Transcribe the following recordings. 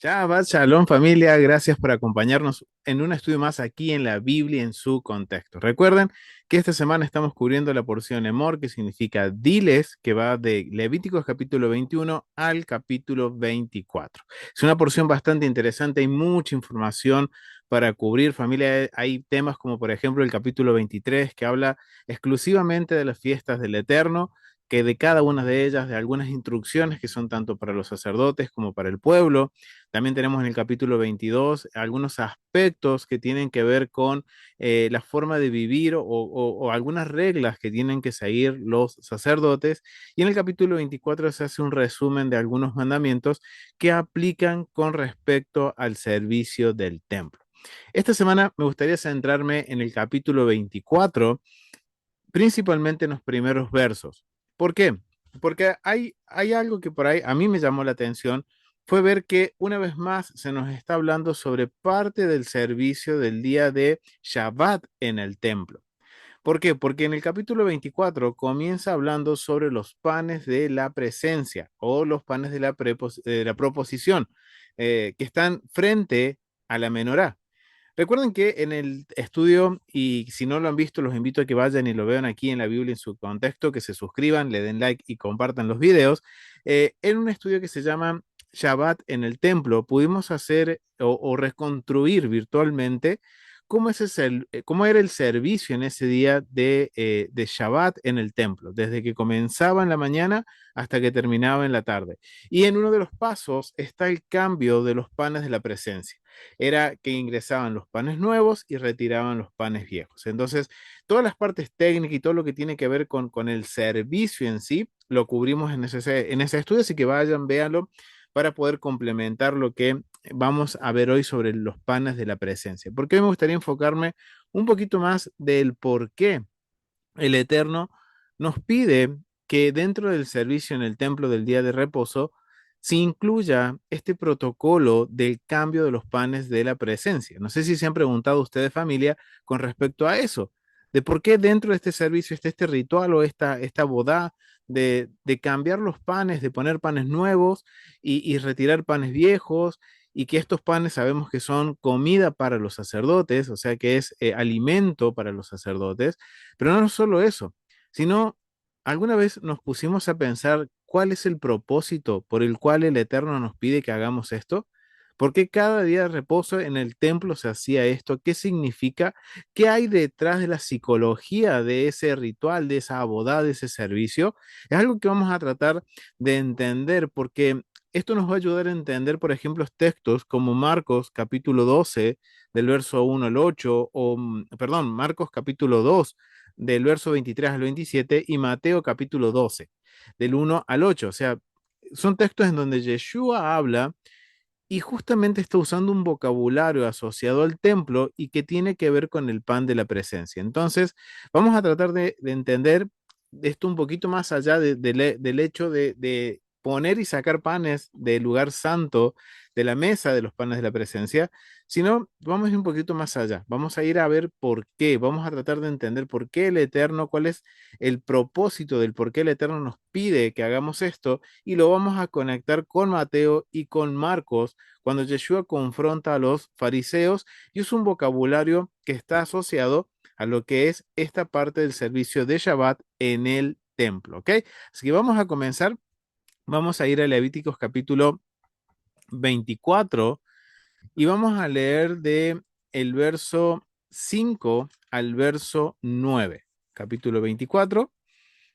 Shabbat Shalom familia, gracias por acompañarnos en un estudio más aquí en la Biblia en su contexto. Recuerden que esta semana estamos cubriendo la porción Emor, que significa diles, que va de Levíticos capítulo 21 al capítulo 24. Es una porción bastante interesante, hay mucha información para cubrir familia. Hay temas como por ejemplo el capítulo 23 que habla exclusivamente de las fiestas del Eterno, que de cada una de ellas, de algunas instrucciones que son tanto para los sacerdotes como para el pueblo. También tenemos en el capítulo 22 algunos aspectos que tienen que ver con la forma de vivir o algunas reglas que tienen que seguir los sacerdotes. Y en el capítulo 24 se hace un resumen de algunos mandamientos que aplican con respecto al servicio del templo. Esta semana me gustaría centrarme en el capítulo 24, principalmente en los primeros versos. ¿Por qué? Porque hay algo que por ahí a mí me llamó la atención, fue ver que una vez más se nos está hablando sobre parte del servicio del día de Shabbat en el templo. ¿Por qué? Porque en el capítulo 24 comienza hablando sobre los panes de la presencia o los panes de la proposición, que están frente a la menorá. Recuerden que en el estudio, y si no lo han visto, los invito a que vayan y lo vean aquí en la Biblia en su contexto, que se suscriban, le den like y compartan los videos. En un estudio que se llama Shabbat en el templo, pudimos hacer o reconstruir virtualmente cómo era el servicio en ese día de Shabbat en el templo, desde que comenzaba en la mañana hasta que terminaba en la tarde. Y en uno de los pasos está el cambio de los panes de la presencia. Era que ingresaban los panes nuevos y retiraban los panes viejos. Entonces, todas las partes técnicas y todo lo que tiene que ver con el servicio en sí, lo cubrimos en ese estudio, así que vayan, véanlo para poder complementar lo que vamos a ver hoy sobre los panes de la presencia. Porque hoy me gustaría enfocarme un poquito más del por qué el Eterno nos pide que dentro del servicio en el templo del día de reposo se incluya este protocolo del cambio de los panes de la presencia. No sé si se han preguntado ustedes, familia, con respecto a eso, de por qué dentro de este servicio está este ritual o esta boda de cambiar los panes, de poner panes nuevos y retirar panes viejos, y que estos panes sabemos que son comida para los sacerdotes, o sea que es alimento para los sacerdotes. Pero no solo eso, sino alguna vez nos pusimos a pensar cuál es el propósito por el cual el Eterno nos pide que hagamos esto. ¿Por qué cada día de reposo en el templo se hacía esto? ¿Qué significa? ¿Qué hay detrás de la psicología de ese ritual, de esa abodá, de ese servicio? Es algo que vamos a tratar de entender porque esto nos va a ayudar a entender, por ejemplo, textos como Marcos capítulo 12, del verso 1 al 8, o, perdón, Marcos capítulo 2, del verso 23 al 27, y Mateo capítulo 12, del 1 al 8. O sea, son textos en donde Yeshua habla y justamente está usando un vocabulario asociado al templo y que tiene que ver con el pan de la presencia. Entonces, vamos a tratar de entender esto un poquito más allá del hecho de poner y sacar panes del lugar santo, de la mesa de los panes de la presencia, sino vamos a ir un poquito más allá. Vamos a ir a ver por qué, vamos a tratar de entender por qué el Eterno, cuál es el propósito del por qué el Eterno nos pide que hagamos esto, y lo vamos a conectar con Mateo y con Marcos cuando Yeshua confronta a los fariseos y usa un vocabulario que está asociado a lo que es esta parte del servicio de Shabbat en el templo, ¿ok? Así que vamos a comenzar, vamos a ir a Levíticos capítulo 24 y vamos a leer de el verso 5 al verso 9. Capítulo 24,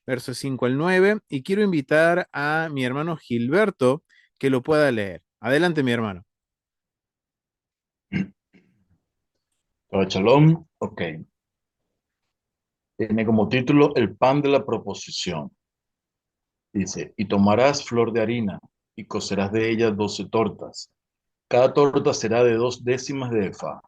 verso 5 al 9, y quiero invitar a mi hermano Gilberto que lo pueda leer. Adelante, mi hermano. Shabbat Shalom, ok. Tiene como título El pan de la proposición. Dice, y tomarás flor de harina y cocerás de ella 12 tortas. Cada torta será de 2 décimas de efa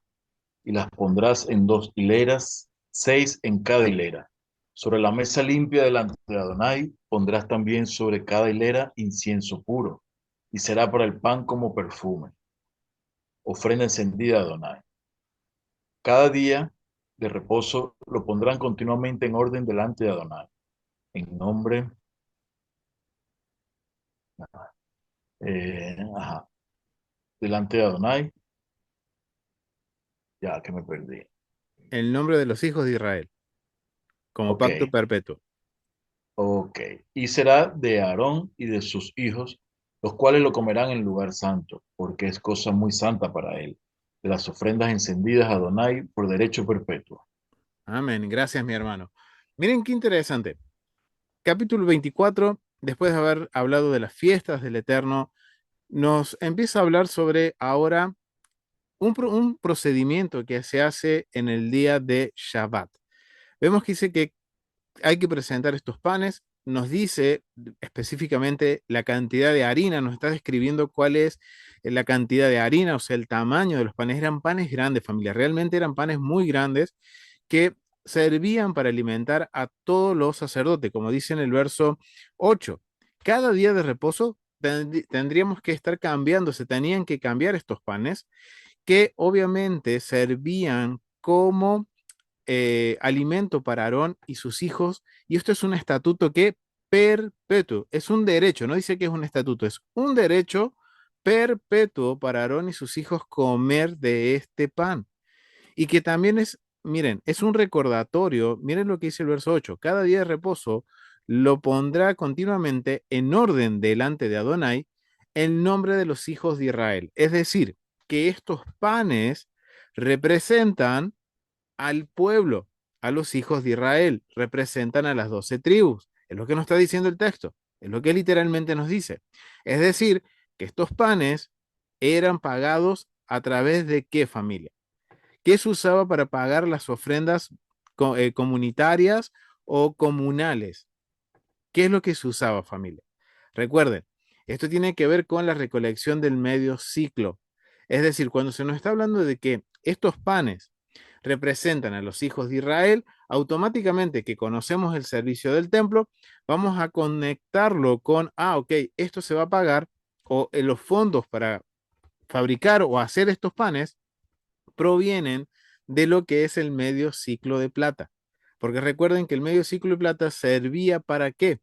y las pondrás en 2 hileras, 6 en cada hilera. Sobre la mesa limpia delante de Adonai pondrás también sobre cada hilera incienso puro y será para el pan como perfume, ofrenda encendida a Adonai. Cada día de reposo lo pondrán continuamente en orden delante de Adonai. En nombre, ajá. delante de Adonai. Ya que me perdí. El nombre de los hijos de Israel, como Ok, pacto perpetuo. ok. Y será de Aarón y de sus hijos, los cuales lo comerán en lugar santo, porque es cosa muy santa para él. De las ofrendas encendidas a Adonai por derecho perpetuo. Amén. Gracias, mi hermano. Miren qué interesante. Capítulo 24, después de haber hablado de las fiestas del Eterno, nos empieza a hablar sobre ahora un procedimiento que se hace en el día de Shabbat. Vemos que dice que hay que presentar estos panes, nos dice específicamente la cantidad de harina, nos está describiendo cuál es la cantidad de harina, o sea, el tamaño de los panes. Eran panes grandes, familia, realmente eran panes muy grandes que servían para alimentar a todos los sacerdotes, como dice en el verso 8. Cada día de reposo tendríamos que estar cambiando, se tenían que cambiar estos panes que obviamente servían como alimento para Aarón y sus hijos, y esto es un estatuto que perpetuo, es un derecho, no dice que es un estatuto, es un derecho perpetuo para Aarón y sus hijos comer de este pan. Y que también es, miren, es un recordatorio, miren lo que dice el verso 8, cada día de reposo lo pondrá continuamente en orden delante de Adonai el nombre de los hijos de Israel. Es decir, que estos panes representan al pueblo, a los hijos de Israel, representan a las 12 tribus. Es lo que nos está diciendo el texto, es lo que literalmente nos dice. Es decir, que estos panes eran pagados a través de qué familia. ¿Qué se usaba para pagar las ofrendas comunitarias o comunales? ¿Qué es lo que se usaba, familia? Recuerden, esto tiene que ver con la recolección del medio ciclo. Es decir, cuando se nos está hablando de que estos panes representan a los hijos de Israel, automáticamente que conocemos el servicio del templo, vamos a conectarlo con, ok, esto se va a pagar o los fondos para fabricar o hacer estos panes provienen de lo que es el medio ciclo de plata. Porque recuerden que el medio ciclo de plata servía para qué?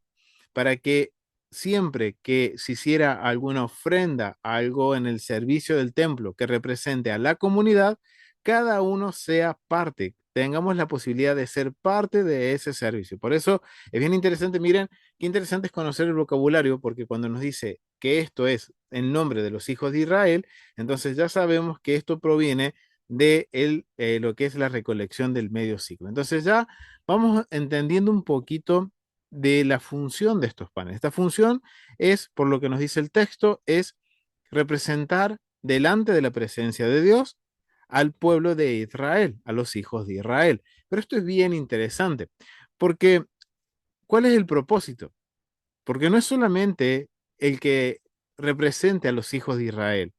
Para que siempre que se hiciera alguna ofrenda, algo en el servicio del templo que represente a la comunidad, cada uno sea parte, tengamos la posibilidad de ser parte de ese servicio. Por eso es bien interesante, miren, qué interesante es conocer el vocabulario, porque cuando nos dice que esto es en nombre de los hijos de Israel, entonces ya sabemos que esto proviene de lo que es la recolección del medio ciclo. Entonces ya vamos entendiendo un poquito de la función de estos panes. Esta función es, por lo que nos dice el texto, es representar delante de la presencia de Dios al pueblo de Israel, a los hijos de Israel. Pero esto es bien interesante, porque ¿cuál es el propósito? Porque no es solamente el que represente a los hijos de Israel,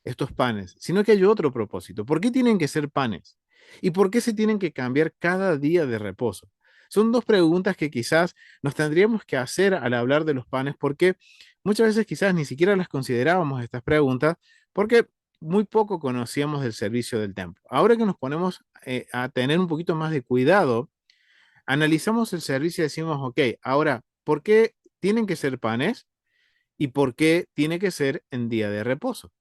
estos panes, sino que hay otro propósito. ¿Por qué tienen que ser panes? ¿Y por qué se tienen que cambiar cada día de reposo? Son dos preguntas que quizás nos tendríamos que hacer al hablar de los panes, porque muchas veces quizás ni siquiera las considerábamos estas preguntas, porque muy poco conocíamos del servicio del templo. Ahora que nos ponemos a tener un poquito más de cuidado, analizamos el servicio y decimos, ok, ahora, ¿por qué tienen que ser panes y por qué tiene que ser en día de reposo?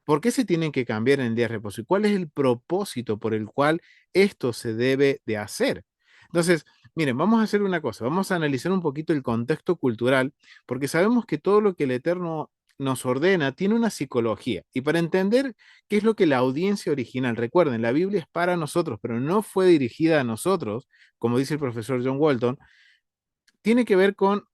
¿Por qué se tienen que cambiar en día de reposo? ¿Y cuál es el propósito por el cual esto se debe de hacer? Entonces, miren, vamos a hacer una cosa, vamos a analizar un poquito el contexto cultural, porque sabemos que todo lo que el Eterno nos ordena tiene una psicología. Y para entender qué es lo que la audiencia original, recuerden, la Biblia es para nosotros, pero no fue dirigida a nosotros, como dice el profesor John Walton, tiene que ver con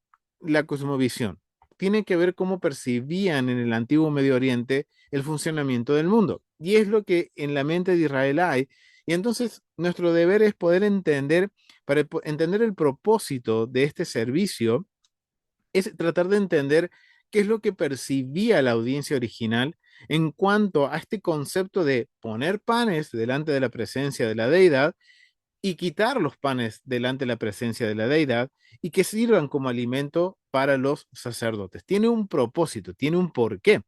la cosmovisión, tiene que ver cómo percibían en el antiguo Medio Oriente el funcionamiento del mundo. Y es lo que en la mente de Israel hay. Y entonces nuestro deber es poder entender, para entender el propósito de este servicio, es tratar de entender qué es lo que percibía la audiencia original en cuanto a este concepto de poner panes delante de la presencia de la deidad y quitar los panes delante de la presencia de la deidad y que sirvan como alimento para los sacerdotes. Tiene un propósito, tiene un porqué.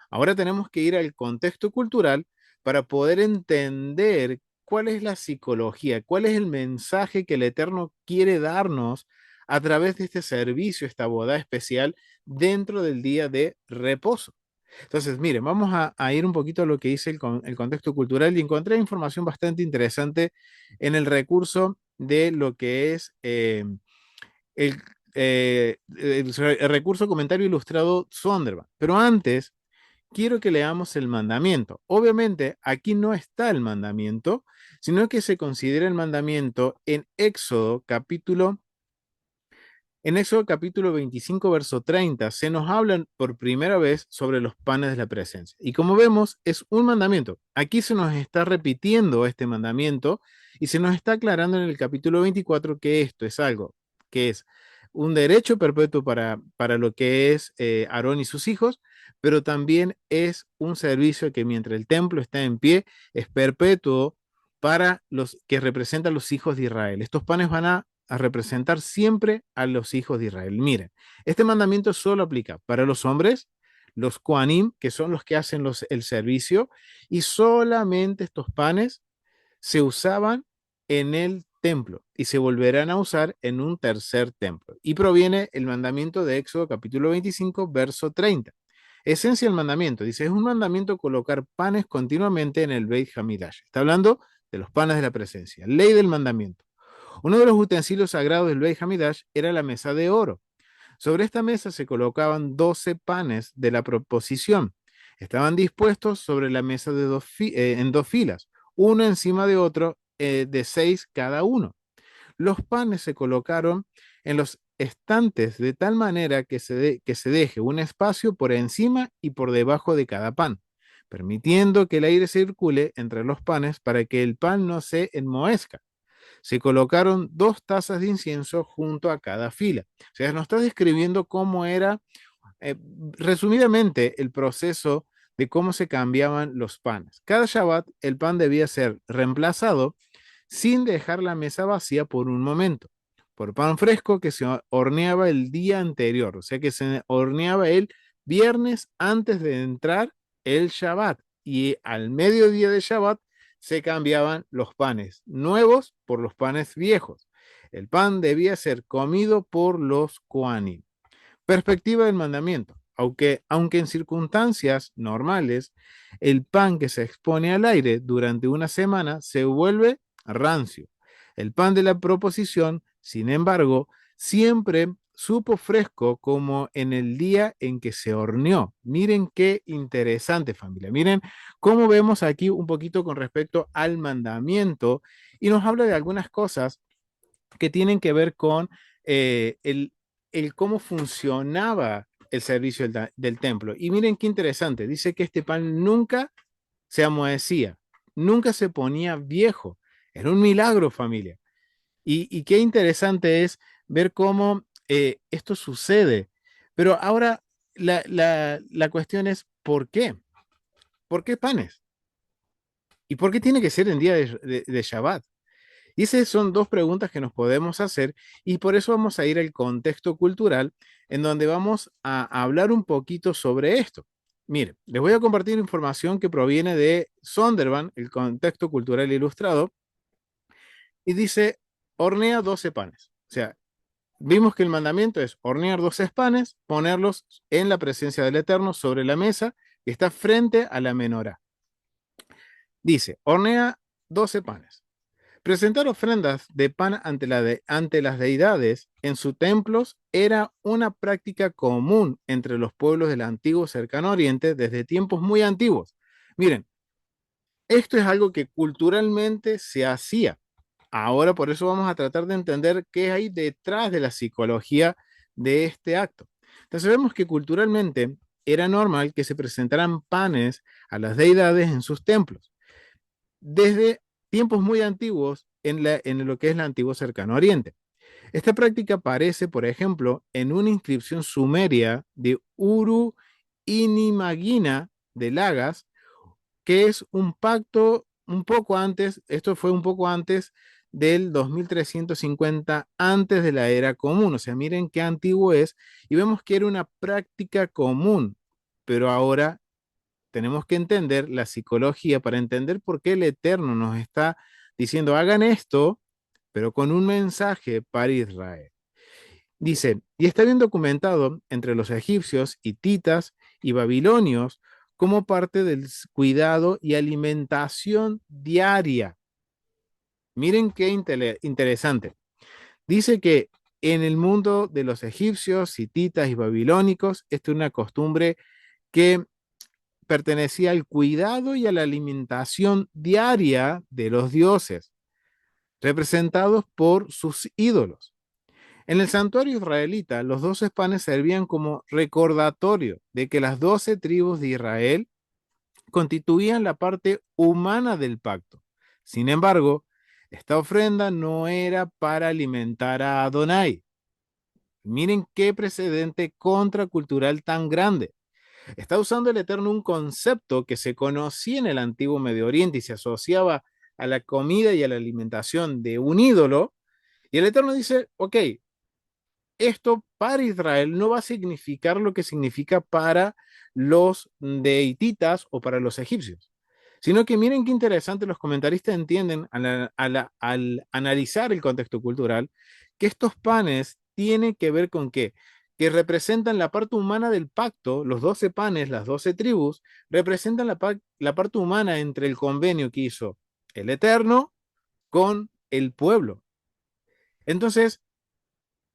Ahora tenemos que ir al contexto cultural para poder entender cuál es la psicología, cuál es el mensaje que el Eterno quiere darnos a través de este servicio, esta boda especial dentro del día de reposo. Entonces, miren, vamos a ir un poquito a lo que dice el contexto cultural y encontré información bastante interesante en el recurso de lo que es el, el recurso comentario ilustrado Sondervan. Pero antes, quiero que leamos el mandamiento. Obviamente, aquí no está el mandamiento, sino que se considera el mandamiento en Éxodo capítulo 25, verso 30, se nos habla por primera vez sobre los panes de la presencia. Y como vemos, es un mandamiento. Aquí se nos está repitiendo este mandamiento y se nos está aclarando en el capítulo 24 que esto es algo que es un derecho perpetuo para lo que es Aarón y sus hijos, pero también es un servicio que mientras el templo está en pie, es perpetuo para los que representan los hijos de Israel. Estos panes van a representar siempre a los hijos de Israel. Miren, este mandamiento solo aplica para los hombres, los Kohanim, que son los que hacen el servicio, y solamente estos panes se usaban en el templo y se volverán a usar en un tercer templo. Y proviene el mandamiento de Éxodo capítulo 25, verso 30. Esencia del mandamiento, dice, es un mandamiento colocar panes continuamente en el Beit Hamidash. Está hablando de los panes de la presencia. Ley del mandamiento. Uno de los utensilios sagrados del Beit Hamidash era la mesa de oro. Sobre esta mesa se colocaban 12 panes de la proposición. Estaban dispuestos sobre la mesa en dos filas, uno encima de otro, de 6 cada uno. Los panes se colocaron en los estantes de tal manera que se deje un espacio por encima y por debajo de cada pan, permitiendo que el aire circule entre los panes para que el pan no se enmohezca. Se colocaron 2 tazas de incienso junto a cada fila. O sea, nos está describiendo cómo era, eh, resumidamente, el proceso de cómo se cambiaban los panes. Cada Shabbat el pan debía ser reemplazado sin dejar la mesa vacía por un momento, por pan fresco que se horneaba el día anterior, o sea que se horneaba el viernes antes de entrar el Shabbat y al mediodía de Shabbat se cambiaban los panes nuevos por los panes viejos. El pan debía ser comido por los Kohanim. Perspectiva del mandamiento. Aunque en circunstancias normales el pan que se expone al aire durante una semana se vuelve rancio. El pan de la proposición, sin embargo, siempre supo fresco como en el día en que se horneó. Miren qué interesante, familia. Miren cómo vemos aquí un poquito con respecto al mandamiento y nos habla de algunas cosas que tienen que ver con el cómo funcionaba el servicio del templo. Y miren qué interesante, dice que este pan nunca se amohecía, nunca se ponía viejo. Era un milagro, familia. Y qué interesante es ver cómo esto sucede. Pero ahora la cuestión es, ¿por qué? ¿Por qué panes? ¿Y por qué tiene que ser en día de Shabbat? Y esas son dos preguntas que nos podemos hacer y por eso vamos a ir al contexto cultural en donde vamos a hablar un poquito sobre esto. Mire, les voy a compartir información que proviene de Sondervan, el contexto cultural ilustrado, y dice, hornea 12 panes. O sea, vimos que el mandamiento es hornear 12 panes, ponerlos en la presencia del Eterno sobre la mesa que está frente a la menorá. Dice, hornea 12 panes. Presentar ofrendas de pan ante las deidades en sus templos era una práctica común entre los pueblos del antiguo cercano oriente desde tiempos muy antiguos. Miren, esto es algo que culturalmente se hacía. Ahora por eso vamos a tratar de entender qué hay detrás de la psicología de este acto. Entonces vemos que culturalmente era normal que se presentaran panes a las deidades en sus templos desde tiempos muy antiguos en lo que es el antiguo cercano oriente. Esta práctica aparece, por ejemplo, en una inscripción sumeria de Uru Inimagina de Lagas, que es un pacto un poco antes, esto fue un poco antes del 2350 antes de la era común, o sea, miren qué antiguo es, y vemos que era una práctica común, pero ahora tenemos que entender la psicología para entender por qué el Eterno nos está diciendo, hagan esto, pero con un mensaje para Israel. Dice, y está bien documentado entre los egipcios, hititas y babilonios como parte del cuidado y alimentación diaria. Miren qué interesante. Dice que en el mundo de los egipcios, hititas y babilónicos, esta es una costumbre que pertenecía al cuidado y a la alimentación diaria de los dioses, representados por sus ídolos. En el santuario israelita, los 12 panes servían como recordatorio de que las 12 tribus de Israel constituían la parte humana del pacto. Sin embargo, esta ofrenda no era para alimentar a Adonai. Miren qué precedente contracultural tan grande. Está usando el Eterno un concepto que se conocía en el antiguo Medio Oriente y se asociaba a la comida y a la alimentación de un ídolo. Y el Eterno dice, ok, esto para Israel no va a significar lo que significa para los deititas o para los egipcios, sino que miren qué interesante, los comentaristas entienden al analizar el contexto cultural que estos panes tienen que ver con qué, que representan la parte humana del pacto, los 12 panes, las 12 tribus, representan la parte humana entre el convenio que hizo el Eterno con el pueblo. Entonces,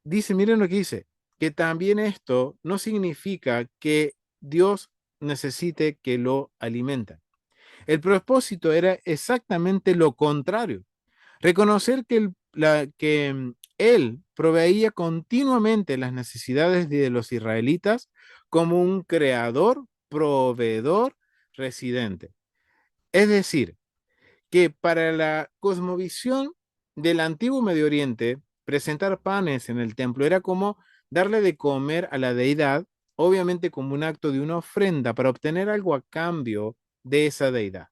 dice, miren lo que dice, que también esto no significa que Dios necesite que lo alimenten. El propósito era exactamente lo contrario, reconocer que Él proveía continuamente las necesidades de los israelitas como un creador, proveedor, residente. Es decir, que para la cosmovisión del antiguo Medio Oriente, presentar panes en el templo era como darle de comer a la deidad, obviamente como un acto de una ofrenda para obtener algo a cambio de esa deidad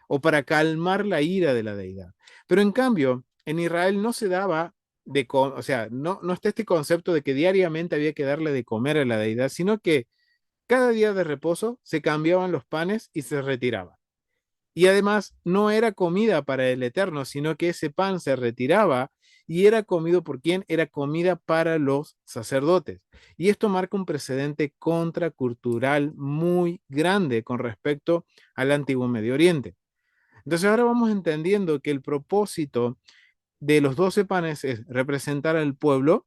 o para calmar la ira de la deidad. Pero en cambio, en Israel no se daba o sea, no está este concepto de que diariamente había que darle de comer a la deidad, sino que cada día de reposo se cambiaban los panes y se retiraban. Y además no era comida para el Eterno, sino que ese pan se retiraba y era comido por quién, era comida para los sacerdotes. Y esto marca un precedente contracultural muy grande con respecto al antiguo Medio Oriente. Entonces ahora vamos entendiendo que el propósito de los 12 panes es representar al pueblo,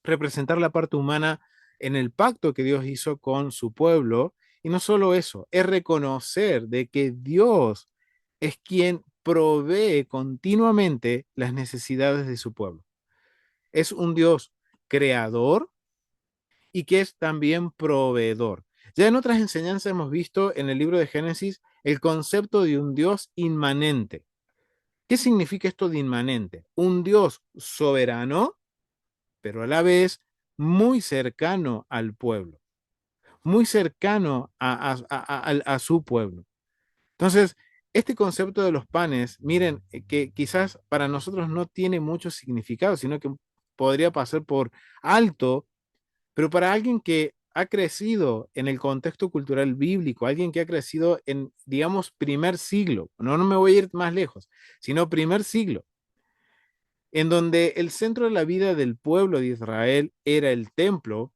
representar la parte humana en el pacto que Dios hizo con su pueblo. Y no solo eso, es reconocer de que Dios es quien provee continuamente las necesidades de su pueblo. Es un Dios creador y que es también proveedor. Ya en otras enseñanzas hemos visto en el libro de Génesis el concepto de un Dios inmanente. ¿Qué significa esto de inmanente? Un Dios soberano, pero a la vez muy cercano al pueblo, muy cercano a su pueblo. Entonces, este concepto de los panes, miren, que quizás para nosotros no tiene mucho significado, sino que podría pasar por alto, pero para alguien que ha crecido en el contexto cultural bíblico, alguien que ha crecido en, digamos, primer siglo, no me voy a ir más lejos, sino primer siglo, en donde el centro de la vida del pueblo de Israel era el templo.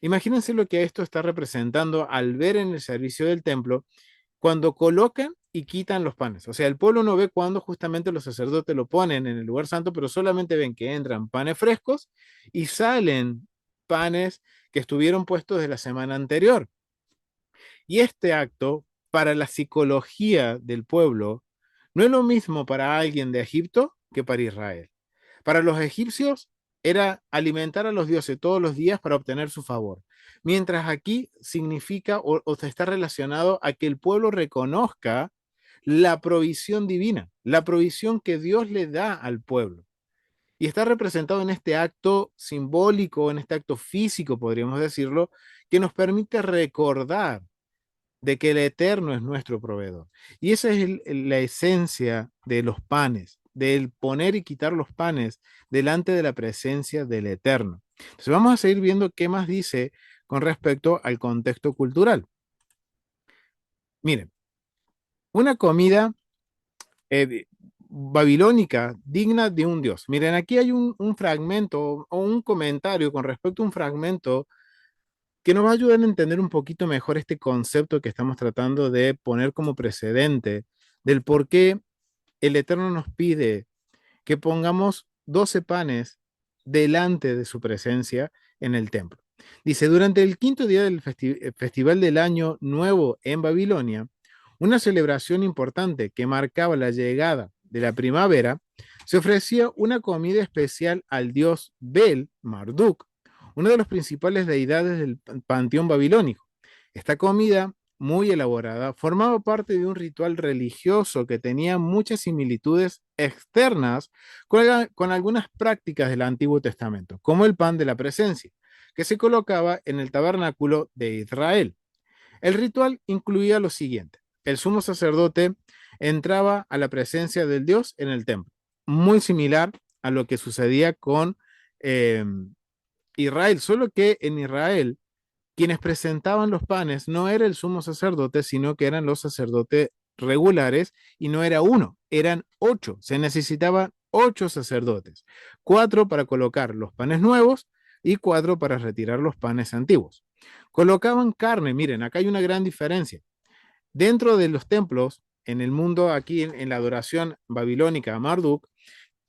Imagínense lo que esto está representando al ver en el servicio del templo cuando colocan y quitan los panes. O sea, el pueblo no ve cuando justamente los sacerdotes lo ponen en el lugar santo, pero solamente ven que entran panes frescos y salen panes que estuvieron puestos de la semana anterior. Y este acto, para la psicología del pueblo, no es lo mismo para alguien de Egipto que para Israel. Para los egipcios era alimentar a los dioses todos los días para obtener su favor, mientras aquí significa o está relacionado a que el pueblo reconozca la provisión divina, la provisión que Dios le da al pueblo. Y está representado en este acto simbólico, en este acto físico, podríamos decirlo, que nos permite recordar de que el Eterno es nuestro proveedor. Y esa es la esencia de los panes, del poner y quitar los panes delante de la presencia del Eterno. Entonces vamos a seguir viendo qué más dice con respecto al contexto cultural. Miren, una comida babilónica digna de un dios. Miren, aquí hay un fragmento o un comentario con respecto a un fragmento que nos va a ayudar a entender un poquito mejor este concepto que estamos tratando de poner como precedente del por qué el Eterno nos pide que pongamos 12 panes delante de su presencia en el templo. Dice, durante el quinto día del festival del año nuevo en Babilonia, una celebración importante que marcaba la llegada de la primavera, se ofrecía una comida especial al dios Bel Marduk, una de las principales deidades del panteón babilónico. Esta comida, muy elaborada, formaba parte de un ritual religioso que tenía muchas similitudes externas con algunas prácticas del Antiguo Testamento, como el pan de la presencia, que se colocaba en el tabernáculo de Israel. El ritual incluía lo siguiente: el sumo sacerdote entraba a la presencia del Dios en el templo, muy similar a lo que sucedía con eh, Israel, solo que en Israel quienes presentaban los panes no era el sumo sacerdote, sino que eran los sacerdotes regulares, y no era uno, eran 8. Se necesitaban 8 sacerdotes, 4 para colocar los panes nuevos y 4 para retirar los panes antiguos. Colocaban carne, miren, acá hay una gran diferencia. Dentro de los templos, en el mundo aquí en la adoración babilónica a Marduk,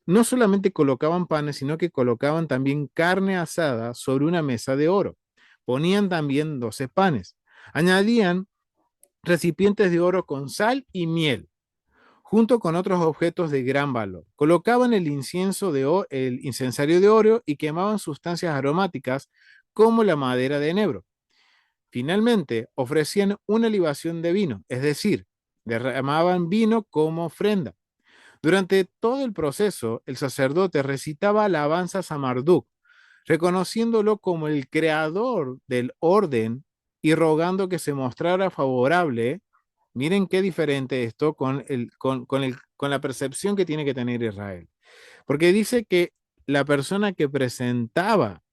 no solamente colocaban panes, sino que colocaban también carne asada sobre una mesa de oro. Ponían también 12 panes. Añadían recipientes de oro con sal y miel, junto con otros objetos de gran valor. Colocaban el incensario de oro y quemaban sustancias aromáticas como la madera de enebro. Finalmente, ofrecían una libación de vino, es decir, derramaban vino como ofrenda. Durante todo el proceso, el sacerdote recitaba alabanzas a Marduk, reconociéndolo como el creador del orden y rogando que se mostrara favorable. Miren qué diferente esto con la percepción que tiene que tener Israel. Porque dice que la persona que presentaba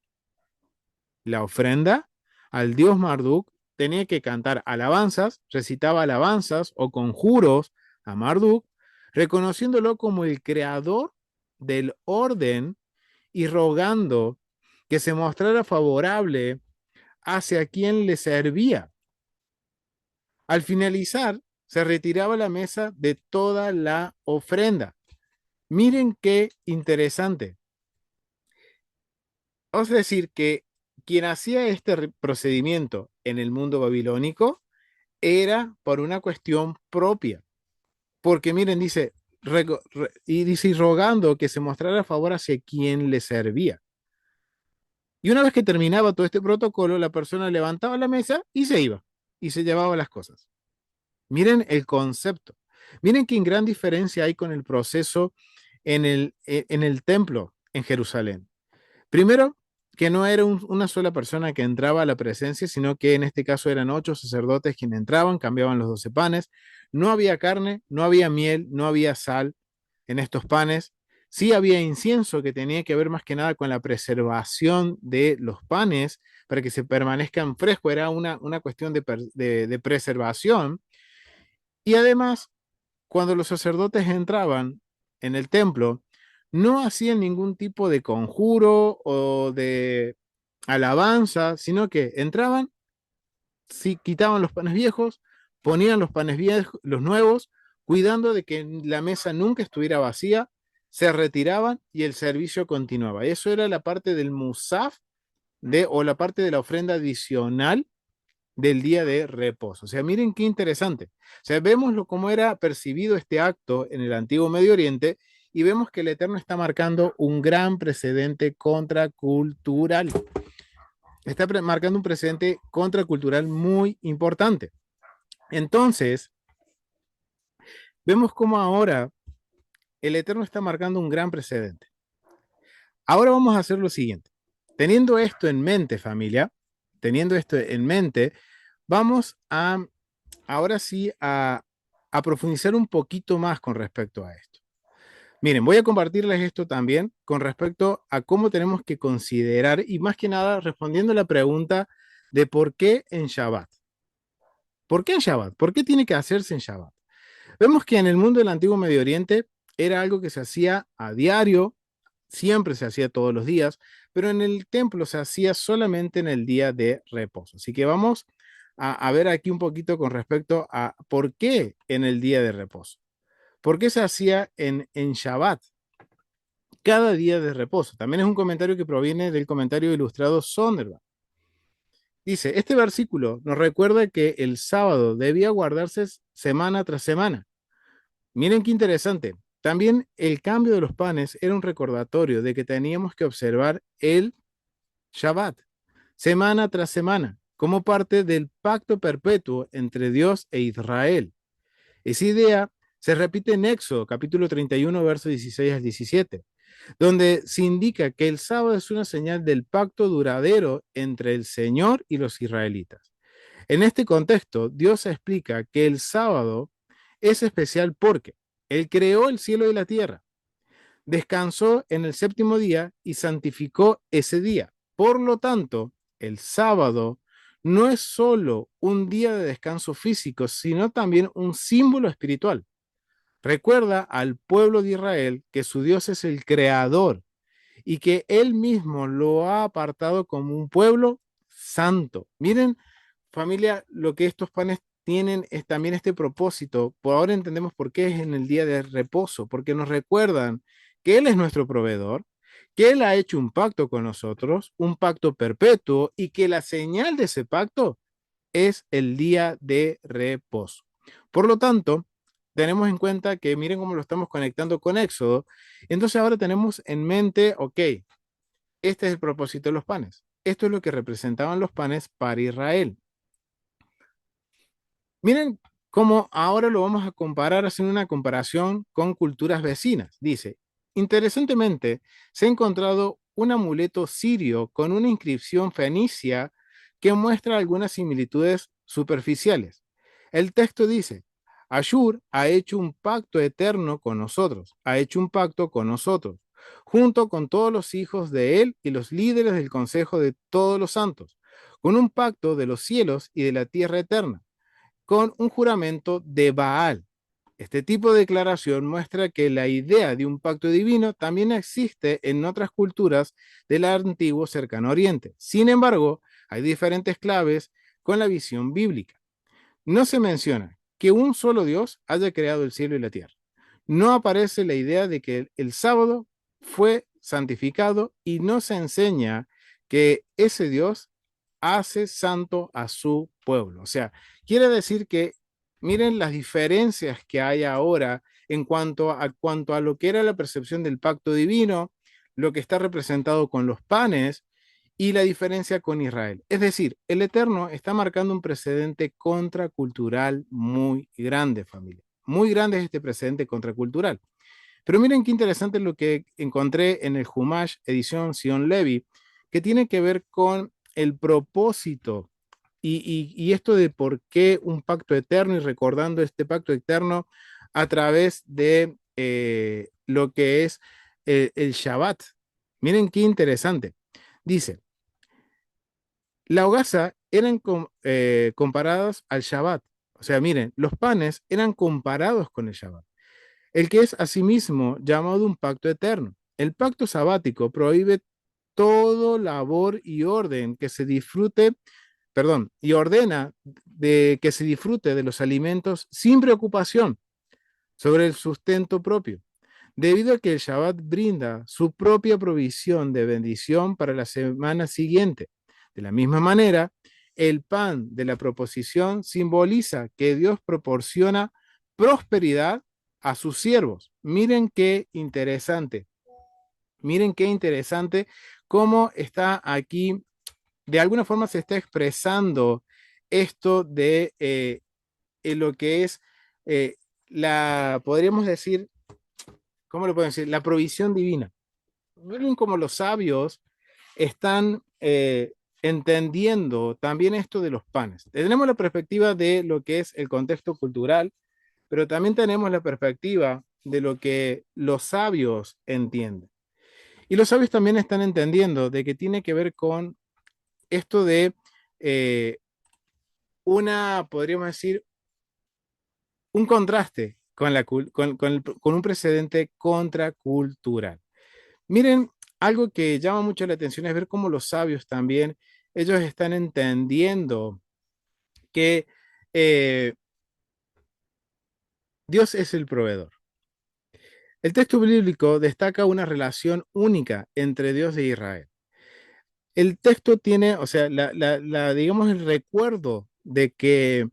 la ofrenda al dios Marduk tenía que cantar alabanzas, recitaba alabanzas o conjuros a Marduk, reconociéndolo como el creador del orden y rogando que se mostrara favorable hacia quien le servía. Al finalizar, se retiraba la mesa de toda la ofrenda. Miren qué interesante. Es decir, que quien hacía este procedimiento en el mundo babilónico era por una cuestión propia. Porque miren, dice, y rogando que se mostrara a favor hacia quien le servía. Y una vez que terminaba todo este protocolo, la persona levantaba la mesa y se iba, y se llevaba las cosas. Miren el concepto. Miren qué gran diferencia hay con el proceso en el templo en Jerusalén. Primero, que no era una sola persona que entraba a la presencia, sino que en este caso eran 8 sacerdotes quienes entraban, cambiaban los 12 panes. No había carne, no había miel, no había sal en estos panes. Sí había incienso que tenía que ver más que nada con la preservación de los panes para que se permanezcan frescos. Era una cuestión de preservación. Y además, cuando los sacerdotes entraban en el templo, no hacían ningún tipo de conjuro o de alabanza, sino que entraban, sí, quitaban los panes viejos, ponían los panes viejos, los nuevos, cuidando de que la mesa nunca estuviera vacía, se retiraban y el servicio continuaba. Eso era la parte del musaf o la parte de la ofrenda adicional del día de reposo. O sea, miren qué interesante. O sea, vemos cómo era percibido este acto en el antiguo Medio Oriente y vemos que el Eterno está marcando un gran precedente contracultural. Está marcando un precedente contracultural muy importante. Entonces, vemos cómo ahora el Eterno está marcando un gran precedente. Ahora vamos a hacer lo siguiente. Teniendo esto en mente, familia, teniendo esto en mente, vamos a ahora sí a profundizar un poquito más con respecto a esto. Miren, voy a compartirles esto también con respecto a cómo tenemos que considerar y más que nada respondiendo a la pregunta de por qué en Shabbat. ¿Por qué en Shabbat? ¿Por qué tiene que hacerse en Shabbat? Vemos que en el mundo del antiguo Medio Oriente era algo que se hacía a diario, siempre se hacía todos los días, pero en el templo se hacía solamente en el día de reposo. Así que vamos a ver aquí un poquito con respecto a por qué en el día de reposo. ¿Por qué se hacía en Shabbat? Cada día de reposo. También es un comentario que proviene del comentario ilustrado Sondervan. Dice, este versículo nos recuerda que el sábado debía guardarse semana tras semana. Miren qué interesante. También el cambio de los panes era un recordatorio de que teníamos que observar el Shabbat, semana tras semana, como parte del pacto perpetuo entre Dios e Israel. Esa idea se repite en Éxodo, capítulo 31, versos 16 al 17, donde se indica que el sábado es una señal del pacto duradero entre el Señor y los israelitas. En este contexto, Dios explica que el sábado es especial porque Él creó el cielo y la tierra, descansó en el séptimo día y santificó ese día. Por lo tanto, el sábado no es solo un día de descanso físico, sino también un símbolo espiritual. Recuerda al pueblo de Israel que su Dios es el creador y que él mismo lo ha apartado como un pueblo santo. Miren, familia, lo que estos panes tienen es también este propósito. Por ahora entendemos por qué es en el día de reposo, porque nos recuerdan que Él es nuestro proveedor, que Él ha hecho un pacto con nosotros, un pacto perpetuo, y que la señal de ese pacto es el día de reposo. Por lo tanto, tenemos en cuenta que miren cómo lo estamos conectando con Éxodo. Entonces ahora tenemos en mente, ok, este es el propósito de los panes. Esto es lo que representaban los panes para Israel. Miren cómo ahora lo vamos a comparar haciendo una comparación con culturas vecinas. Dice, interesantemente, se ha encontrado un amuleto sirio con una inscripción fenicia que muestra algunas similitudes superficiales. El texto dice, Ashur ha hecho un pacto eterno con nosotros, ha hecho un pacto con nosotros, junto con todos los hijos de él y los líderes del consejo de todos los santos, con un pacto de los cielos y de la tierra eterna con un juramento de Baal. Este tipo de declaración muestra que la idea de un pacto divino también existe en otras culturas del antiguo cercano oriente. Sin embargo, hay diferentes claves con la visión bíblica. No se menciona que un solo Dios haya creado el cielo y la tierra. No aparece la idea de que el sábado fue santificado y no se enseña que ese Dios hace santo a su pueblo. O sea, quiere decir que miren las diferencias que hay ahora en cuanto a lo que era la percepción del pacto divino, lo que está representado con los panes y la diferencia con Israel. Es decir, el Eterno está marcando un precedente contracultural muy grande, familia. Muy grande es este precedente contracultural. Pero miren qué interesante lo que encontré en el Humash edición Sion Levi, que tiene que ver con el propósito y esto de por qué un pacto eterno y recordando este pacto eterno a través de lo que es el Shabbat. Miren qué interesante. Dice, la hogaza eran comparadas al Shabbat. O sea, miren, los panes eran comparados con el Shabbat, el que es asimismo llamado un pacto eterno. El pacto sabático prohíbe todo labor y orden que se disfrute, perdón, y ordena de que se disfrute de los alimentos sin preocupación sobre el sustento propio, debido a que el Shabbat brinda su propia provisión de bendición para la semana siguiente. De la misma manera, el pan de la proposición simboliza que Dios proporciona prosperidad a sus siervos. Miren qué interesante cómo está aquí, de alguna forma se está expresando esto de lo que es eh, podríamos decir, ¿cómo lo pueden decir? La provisión divina. Miren cómo los sabios están entendiendo también esto de los panes. Tenemos la perspectiva de lo que es el contexto cultural, pero también tenemos la perspectiva de lo que los sabios entienden. Y los sabios también están entendiendo de que tiene que ver con esto de eh, podríamos decir, un contraste con un precedente contracultural. Miren, algo que llama mucho la atención es ver cómo los sabios también, ellos están entendiendo que eh, Dios es el proveedor. El texto bíblico destaca una relación única entre Dios e Israel. El texto tiene, o sea, digamos, el recuerdo de que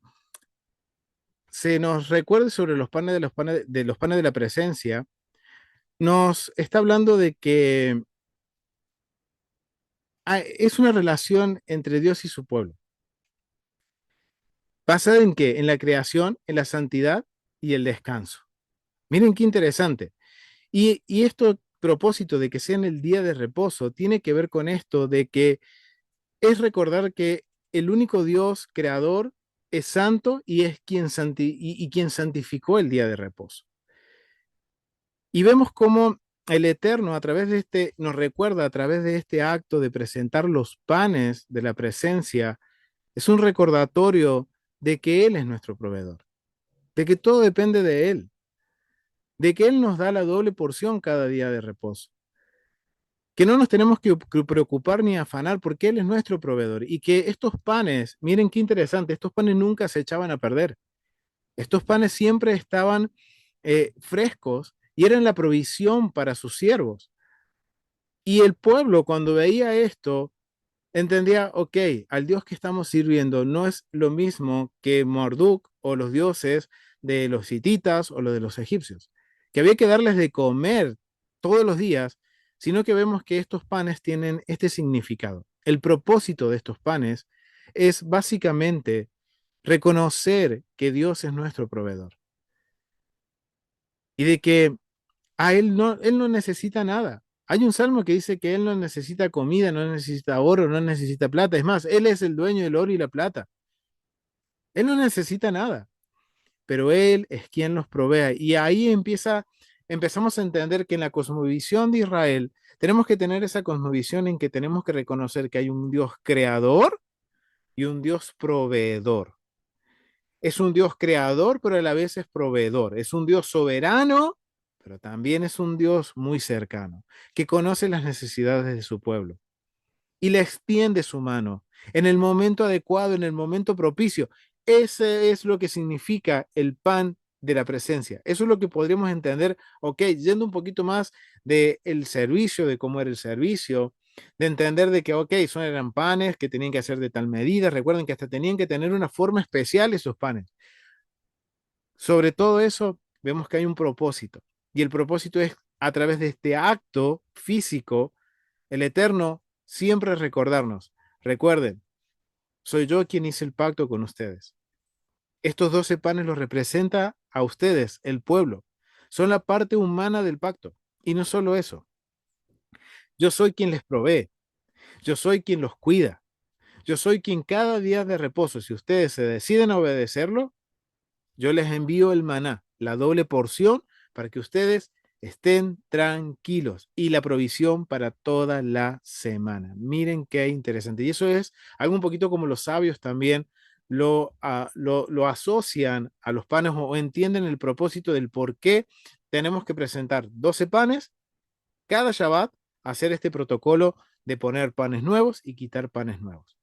se nos recuerde sobre los panes de la presencia, nos está hablando de que es una relación entre Dios y su pueblo. ¿Basada en qué? En la creación, en la santidad y el descanso. Miren qué interesante. Y esto propósito de que sea en el día de reposo tiene que ver con esto de que es recordar que el único Dios creador es santo y es quien santificó el día de reposo. Y vemos cómo el Eterno a través de nos recuerda a través de este acto de presentar los panes de la presencia, es un recordatorio de que Él es nuestro proveedor, de que todo depende de Él, de que Él nos da la doble porción cada día de reposo, que no nos tenemos que preocupar ni afanar porque Él es nuestro proveedor y que estos panes, miren qué interesante, estos panes nunca se echaban a perder, estos panes siempre estaban frescos y eran la provisión para sus siervos. Y el pueblo cuando veía esto, entendía, ok, al Dios que estamos sirviendo no es lo mismo que Marduk o los dioses de los hititas o los de los egipcios, que había que darles de comer todos los días, sino que vemos que estos panes tienen este significado. El propósito de estos panes es básicamente reconocer que Dios es nuestro proveedor y de que a él no necesita nada. Hay un salmo que dice que él no necesita comida, no necesita oro, no necesita plata. Es más, él es el dueño del oro y la plata. Él no necesita nada, pero él es quien los provee. Y ahí empezamos a entender que en la cosmovisión de Israel tenemos que tener esa cosmovisión en que tenemos que reconocer que hay un Dios creador y un Dios proveedor. Es un Dios creador, pero a la vez es proveedor. Es un Dios soberano, pero también es un Dios muy cercano, que conoce las necesidades de su pueblo y le extiende su mano en el momento adecuado, en el momento propicio. Ese es lo que significa el pan de la presencia. Eso es lo que podríamos entender, ok, yendo un poquito más del servicio, de cómo era el servicio, de entender de que, ok, eran panes que tenían que hacer de tal medida. Recuerden que hasta tenían que tener una forma especial esos panes. Sobre todo eso, vemos que hay un propósito. Y el propósito es, a través de este acto físico, el Eterno siempre recordarnos. Recuerden, soy yo quien hice el pacto con ustedes. Estos 12 panes los representa a ustedes, el pueblo. Son la parte humana del pacto. Y no solo eso, yo soy quien les provee, yo soy quien los cuida, yo soy quien cada día de reposo, si ustedes se deciden a obedecerlo, yo les envío el maná, la doble porción, para que ustedes estén tranquilos y la provisión para toda la semana. Miren qué interesante. Y eso es algo un poquito como los sabios también lo asocian a los panes o entienden el propósito del por qué tenemos que presentar 12 panes cada Shabbat, hacer este protocolo de poner panes nuevos y quitar panes nuevos.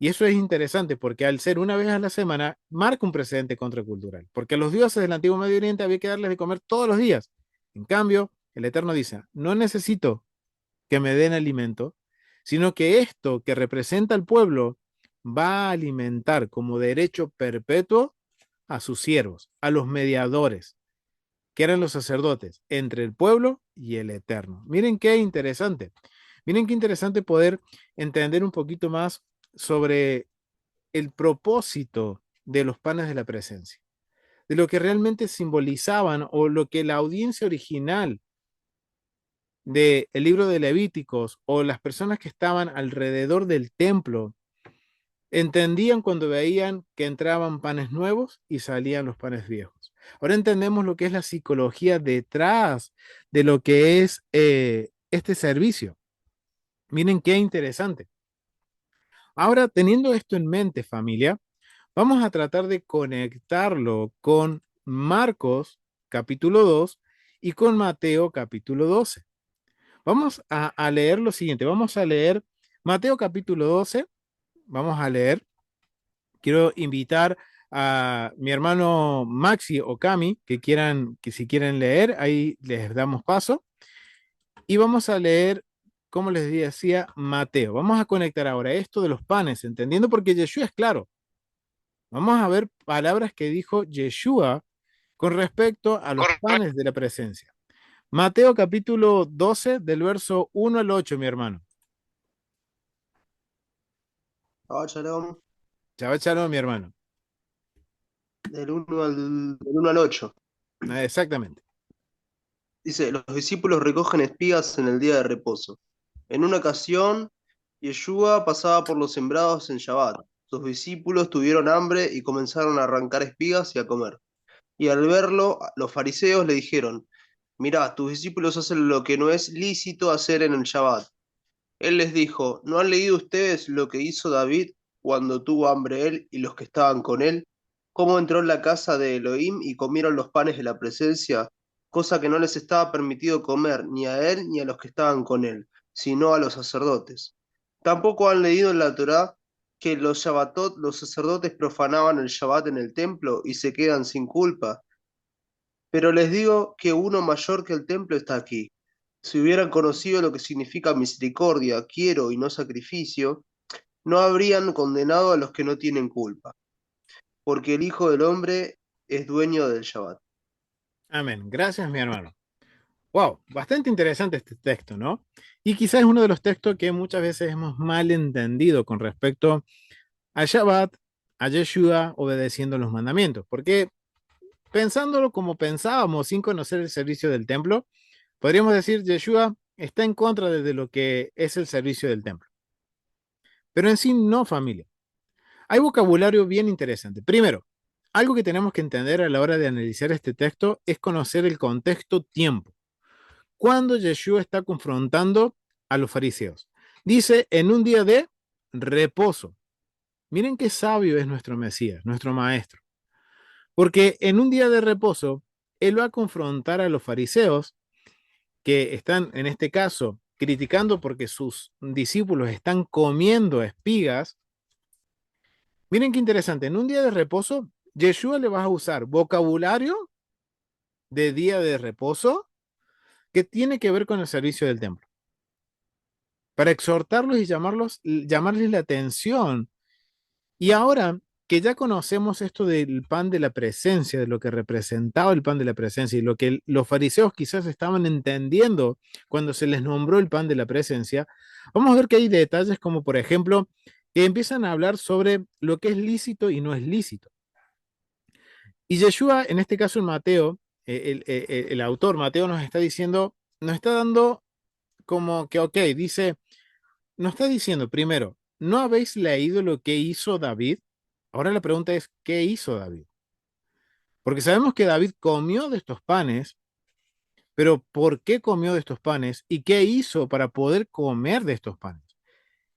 Y eso es interesante porque al ser una vez a la semana, marca un precedente contracultural, porque a los dioses del antiguo Medio Oriente había que darles de comer todos los días. En cambio, el Eterno dice, no necesito que me den alimento, sino que esto que representa al pueblo va a alimentar como derecho perpetuo a sus siervos, a los mediadores, que eran los sacerdotes, entre el pueblo y el Eterno. Miren qué interesante. Miren qué interesante poder entender un poquito más sobre el propósito de los panes de la presencia, de lo que realmente simbolizaban o lo que la audiencia original del libro de Levíticos o las personas que estaban alrededor del templo entendían cuando veían que entraban panes nuevos y salían los panes viejos. Ahora entendemos lo que es la psicología detrás de lo que es este servicio. Miren qué interesante. Ahora, teniendo esto en mente, familia, vamos a tratar de conectarlo con Marcos capítulo 2 y con Mateo capítulo 12. Vamos a leer lo siguiente. Vamos a leer Mateo capítulo 12. Vamos a leer. Quiero invitar a mi hermano Maxi o Cami que si quieren leer, ahí les damos paso. Y vamos a leer, como les decía, Mateo. Vamos a conectar ahora esto de los panes, entendiendo porque Yeshua es claro. Vamos a ver palabras que dijo Yeshua con respecto a los Correcto. panes de la presencia. Mateo capítulo 12, del verso 1 al 8, mi hermano. Shalom, Chava Shalom, mi hermano. del uno al 8. Exactamente. Dice, los discípulos recogen espigas en el día de reposo. En una ocasión, Yeshua pasaba por los sembrados en Shabbat. Sus discípulos tuvieron hambre y comenzaron a arrancar espigas y a comer. Y al verlo, los fariseos le dijeron, mirá, tus discípulos hacen lo que no es lícito hacer en el Shabbat. Él les dijo, ¿no han leído ustedes lo que hizo David cuando tuvo hambre él y los que estaban con él? ¿Cómo entró en la casa de Elohim y comieron los panes de la presencia, cosa que no les estaba permitido comer ni a él ni a los que estaban con él, sino a los sacerdotes? Tampoco han leído en la Torá que los Shabbatot, los sacerdotes profanaban el Shabbat en el templo y se quedan sin culpa. Pero les digo que uno mayor que el templo está aquí. Si hubieran conocido lo que significa misericordia, quiero y no sacrificio, no habrían condenado a los que no tienen culpa, porque el Hijo del Hombre es dueño del Shabbat. Amén. Gracias, mi hermano. Wow, bastante interesante este texto, ¿no? Y quizás es uno de los textos que muchas veces hemos mal entendido con respecto a Shabbat, a Yeshua obedeciendo los mandamientos, porque pensándolo como pensábamos sin conocer el servicio del templo, podríamos decir Yeshua está en contra de lo que es el servicio del templo. Pero en sí no, familia. Hay vocabulario bien interesante. Primero, algo que tenemos que entender a la hora de analizar este texto es conocer el contexto tiempo. Cuando Yeshua está confrontando a los fariseos. Dice, en un día de reposo. Miren qué sabio es nuestro Mesías, nuestro Maestro. Porque en un día de reposo, Él va a confrontar a los fariseos que están, en este caso, criticando porque sus discípulos están comiendo espigas. Miren qué interesante, en un día de reposo, Yeshua le va a usar vocabulario de día de reposo que tiene que ver con el servicio del templo, para exhortarlos y llamarles la atención. Y ahora que ya conocemos esto del pan de la presencia, de lo que representaba el pan de la presencia y lo que los fariseos quizás estaban entendiendo cuando se les nombró el pan de la presencia, vamos a ver que hay detalles como, por ejemplo, que empiezan a hablar sobre lo que es lícito y no es lícito. Y Yeshua, en este caso en Mateo, el autor Mateo nos está diciendo, nos está dando como que, ok, dice, nos está diciendo primero, ¿no habéis leído lo que hizo David? Ahora la pregunta es, ¿qué hizo David? Porque sabemos que David comió de estos panes, pero ¿por qué comió de estos panes? ¿Y qué hizo para poder comer de estos panes?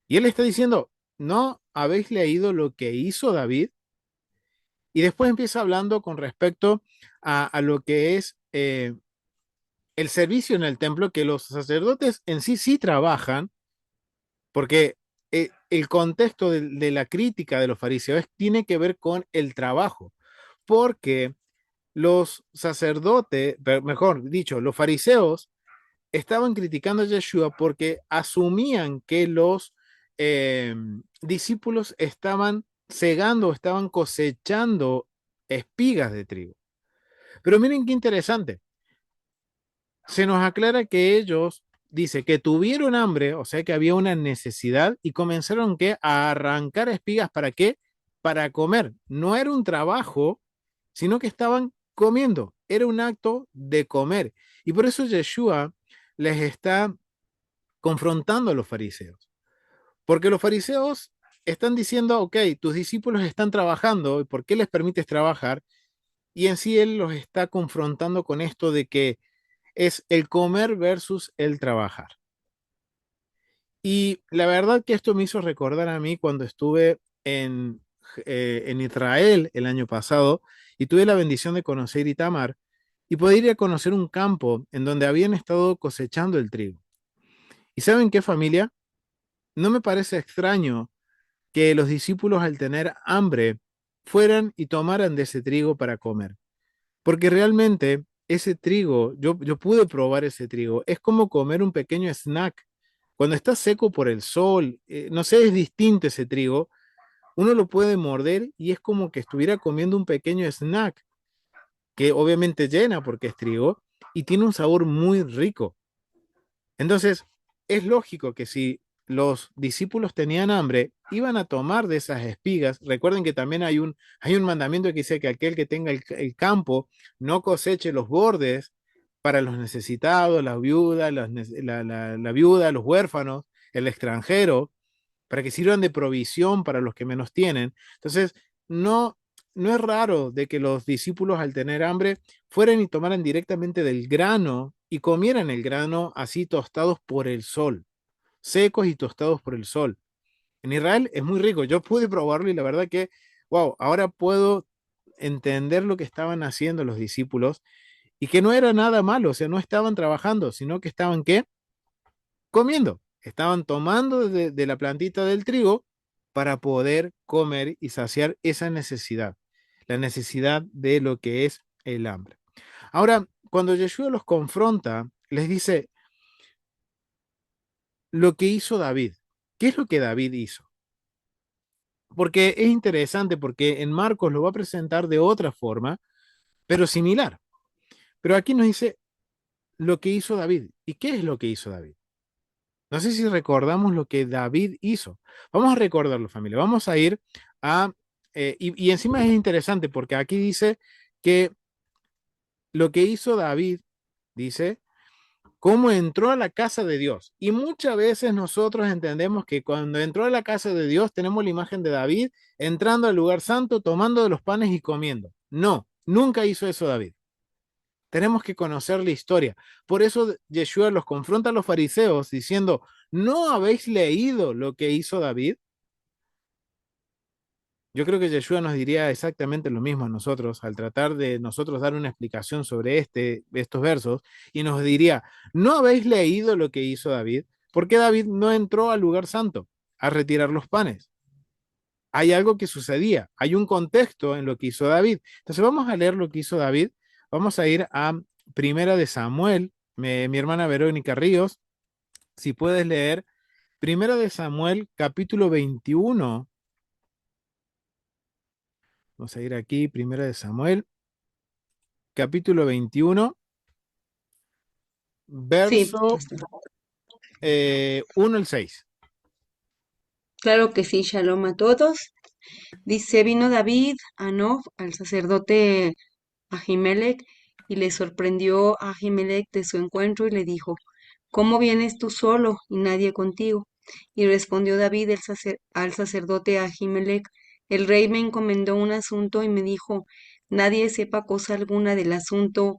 Y él está diciendo, ¿no habéis leído lo que hizo David? Y después empieza hablando con respecto a lo que es el servicio en el templo, que los sacerdotes en sí sí trabajan, porque el contexto de la crítica de los fariseos tiene que ver con el trabajo, porque los sacerdotes, mejor dicho, los fariseos estaban criticando a Yeshua porque asumían que los eh, discípulos estaban segando, estaban cosechando espigas de trigo. Pero miren qué interesante. Se nos aclara que ellos, dice, que tuvieron hambre, o sea que había una necesidad y comenzaron que a arrancar espigas, ¿para qué? Para comer. No era un trabajo, sino que estaban comiendo. Era un acto de comer. Y por eso Yeshua les está confrontando a los fariseos. Porque los fariseos están diciendo, ok, tus discípulos están trabajando, ¿por qué les permites trabajar? Y en sí él los está confrontando con esto de que es el comer versus el trabajar. Y la verdad que esto me hizo recordar a mí cuando estuve en Israel el año pasado y tuve la bendición de conocer Itamar y poder ir a conocer un campo en donde habían estado cosechando el trigo. ¿Y saben qué, familia? No me parece extraño que los discípulos al tener hambre fueran y tomaran de ese trigo para comer, porque realmente ese trigo, yo pude probar ese trigo, es como comer un pequeño snack. Cuando está seco por el sol, no sé, es distinto ese trigo, uno lo puede morder y es como que estuviera comiendo un pequeño snack, que obviamente llena porque es trigo y tiene un sabor muy rico. Entonces, es lógico que si los discípulos tenían hambre, iban a tomar de esas espigas. Recuerden que también hay un mandamiento que dice que aquel que tenga el campo no coseche los bordes para los necesitados, las viudas, la viuda, los huérfanos, el extranjero, para que sirvan de provisión para los que menos tienen. Entonces, no, no es raro de que los discípulos al tener hambre fueran y tomaran directamente del grano y comieran el grano así tostados por el sol, secos y tostados por el sol. En Israel es muy rico, yo pude probarlo y la verdad que, wow, ahora puedo entender lo que estaban haciendo los discípulos y que no era nada malo, o sea, no estaban trabajando, sino que estaban, ¿qué? Comiendo. Estaban tomando de la plantita del trigo para poder comer y saciar esa necesidad, la necesidad de lo que es el hambre. Ahora, cuando Yeshua los confronta, les dice lo que hizo David. ¿Qué es lo que David hizo? Porque es interesante, porque en Marcos lo va a presentar de otra forma, pero similar. Pero aquí nos dice lo que hizo David. ¿Y qué es lo que hizo David? No sé si recordamos lo que David hizo. Vamos a recordarlo, familia. Vamos a ir a... y encima es interesante porque aquí dice que lo que hizo David, dice, cómo entró a la casa de Dios. Y muchas veces nosotros entendemos que cuando entró a la casa de Dios tenemos la imagen de David entrando al lugar santo, tomando de los panes y comiendo. No, nunca hizo eso David. Tenemos que conocer la historia. Por eso Yeshua los confronta a los fariseos diciendo, ¿no habéis leído lo que hizo David? Yo creo que Yeshua nos diría exactamente lo mismo a nosotros al tratar de nosotros dar una explicación sobre estos versos y nos diría, ¿no habéis leído lo que hizo David? ¿Por qué David no entró al lugar santo a retirar los panes? Hay algo que sucedía, hay un contexto en lo que hizo David. Entonces vamos a leer lo que hizo David. Vamos a ir a Primera de Samuel, mi hermana Verónica Ríos, si puedes leer Primera de Samuel, capítulo 21. Vamos a ir aquí, Primera de Samuel, capítulo 21, Sí, verso 1 al 6. claro que sí, shalom a todos. Dice, vino David a Nob, al sacerdote Ahimelech, y le sorprendió a Ahimelech de su encuentro y le dijo, ¿cómo vienes tú solo y nadie contigo? Y respondió David al sacerdote Ahimelech, el rey me encomendó un asunto y me dijo, nadie sepa cosa alguna del asunto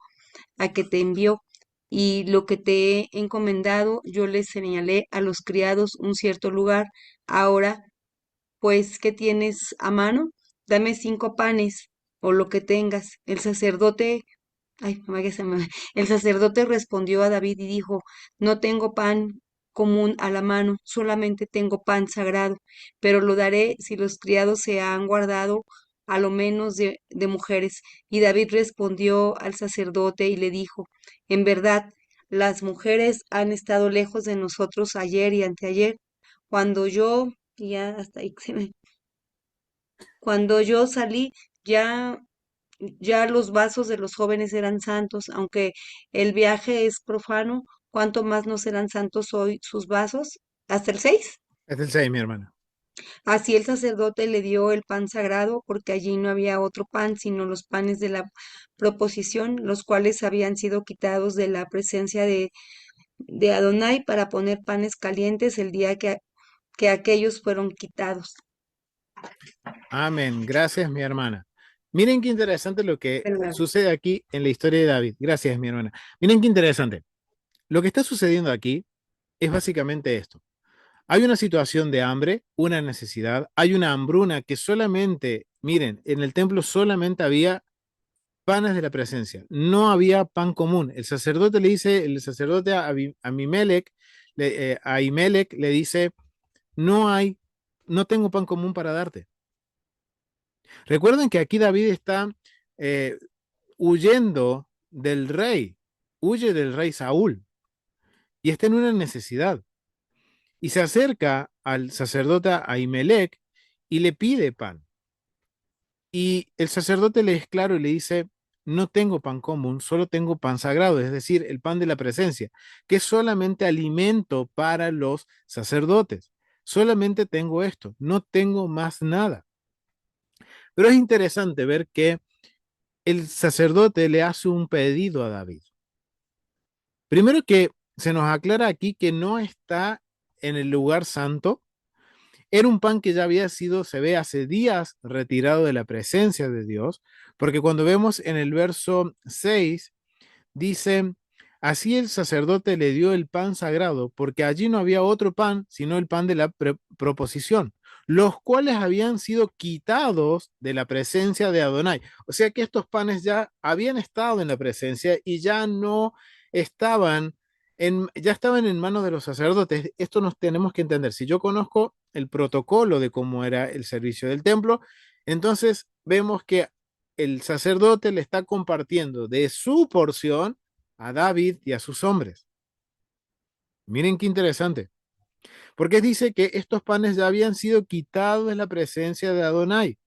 a que te envió. Y lo que te he encomendado, yo le señalé a los criados un cierto lugar. Ahora, pues, ¿qué tienes a mano? Dame 5 panes o lo que tengas. Mamá, el sacerdote respondió a David y dijo, no tengo pan común a la mano, solamente tengo pan sagrado, pero lo daré si los criados se han guardado a lo menos de mujeres. Y David respondió al sacerdote y le dijo, en verdad, las mujeres han estado lejos de nosotros ayer y anteayer, cuando yo, y ya hasta ahí cuando yo salí, ya ya los vasos de los jóvenes eran santos, aunque el viaje es profano, ¿cuánto más no serán santos hoy sus vasos? Hasta el 6. Este es el 6, mi hermana. Así el sacerdote le dio el pan sagrado, porque allí no había otro pan, sino los panes de la proposición, los cuales habían sido quitados de la presencia de Adonai para poner panes calientes el día que aquellos fueron quitados. Amén. Gracias, mi hermana. Miren qué interesante lo que ¿Verdad? sucede aquí en la historia de David. Gracias, mi hermana. Miren qué interesante. Lo que está sucediendo aquí es básicamente esto. Hay una situación de hambre, una necesidad, hay una hambruna que solamente, miren, en el templo solamente había panes de la presencia, no había pan común. El sacerdote le dice, el sacerdote Abimelech Ahimelech le dice, no tengo pan común para darte. Recuerden que aquí David está eh, huyendo del rey, huye del rey Saúl y está en una necesidad. Y se acerca al sacerdote Ahimelech y le pide pan. Y el sacerdote le es claro y le dice, no tengo pan común, solo tengo pan sagrado, es decir, el pan de la presencia, que es solamente alimento para los sacerdotes. Solamente tengo esto, no tengo más nada. Pero es interesante ver que el sacerdote le hace un pedido a David. Primero que se nos aclara aquí que no está en el lugar santo. Era un pan que ya había sido, se ve hace días, retirado de la presencia de Dios, porque cuando vemos en el verso 6, dice, así el sacerdote le dio el pan sagrado, porque allí no había otro pan, sino el pan de la proposición, los cuales habían sido quitados de la presencia de Adonai. O sea que estos panes ya habían estado en la presencia y ya no estaban ya estaban en manos de los sacerdotes. Esto nos tenemos que entender. Si yo conozco el protocolo de cómo era el servicio del templo, entonces vemos que el sacerdote le está compartiendo de su porción a David y a sus hombres. Miren qué interesante, porque dice que estos panes ya habían sido quitados de la presencia de Adonai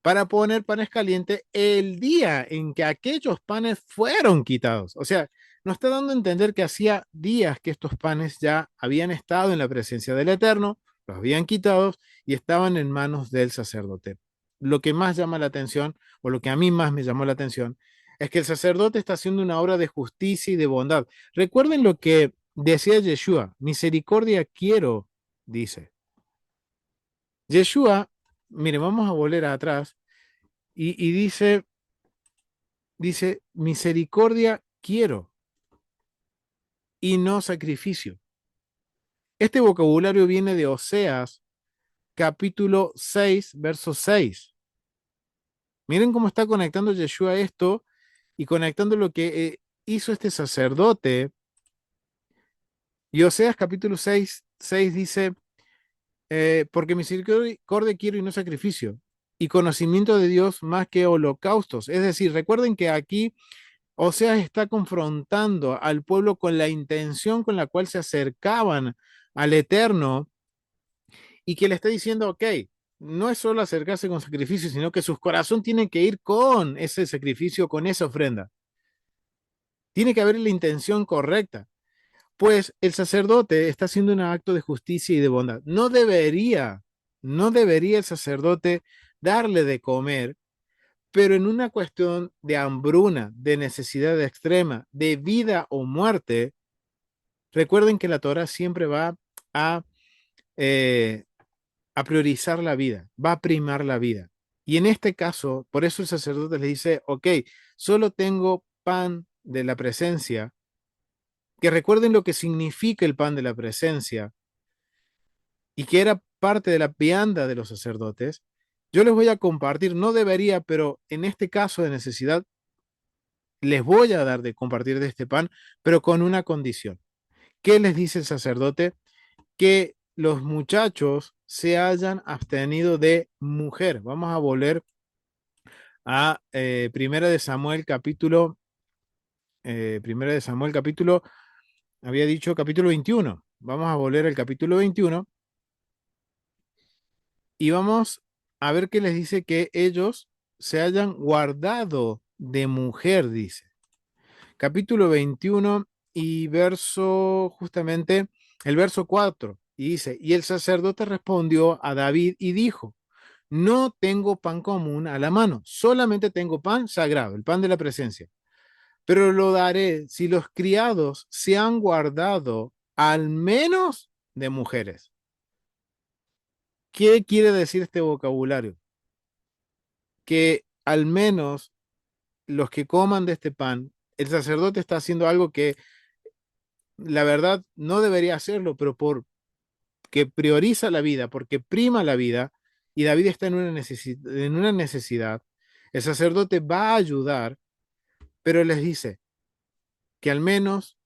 para poner panes calientes el día en que aquellos panes fueron quitados. O sea, nos está dando a entender que hacía días que estos panes ya habían estado en la presencia del Eterno, los habían quitado y estaban en manos del sacerdote. Lo que más llama la atención, o lo que a mí más me llamó la atención, es que el sacerdote está haciendo una obra de justicia y de bondad. Recuerden lo que decía Yeshua, misericordia quiero, dice. Yeshua, mire, vamos a volver atrás y dice, misericordia quiero y no sacrificio. Este vocabulario viene de Oseas, capítulo 6, verso 6. Miren cómo está conectando Yeshua esto y conectando lo que hizo este sacerdote. Y Oseas, capítulo 6, 6 dice, porque misericordia quiero y no sacrificio, y conocimiento de Dios más que holocaustos. Es decir, recuerden que aquí Oseas está confrontando al pueblo con la intención con la cual se acercaban al Eterno y que le está diciendo, ok, no es solo acercarse con sacrificio, sino que sus corazones tienen que ir con ese sacrificio, con esa ofrenda. Tiene que haber la intención correcta. Pues el sacerdote está haciendo un acto de justicia y de bondad. No debería el sacerdote darle de comer, pero en una cuestión de hambruna, de necesidad extrema, de vida o muerte. Recuerden que la Torah siempre va a, eh, a priorizar la vida, va a primar la vida. Y en este caso, por eso el sacerdote le dice, ok, solo tengo pan de la presencia, que recuerden lo que significa el pan de la presencia y que era parte de la vianda de los sacerdotes. Yo les voy a compartir, no debería, pero en este caso de necesidad, les voy a dar de compartir de este pan, pero con una condición. ¿Qué les dice el sacerdote? Que los muchachos se hayan abstenido de mujer. Vamos a volver a Primera de Samuel capítulo, Primera de Samuel capítulo, había dicho capítulo 21. Vamos a volver al capítulo 21 y vamos a ver qué les dice que ellos se hayan guardado de mujer, dice. Capítulo 21 y verso, justamente, el verso 4. Y dice, y el sacerdote respondió a David y dijo, no tengo pan común a la mano, solamente tengo pan sagrado, el pan de la presencia. Pero lo daré si los criados se han guardado al menos de mujeres. ¿Qué quiere decir este vocabulario? Que al menos los que coman de este pan, el sacerdote está haciendo algo que la verdad no debería hacerlo, pero porque prioriza la vida, porque prima la vida, y David está en una necesidad, el sacerdote va a ayudar, pero les dice que al menos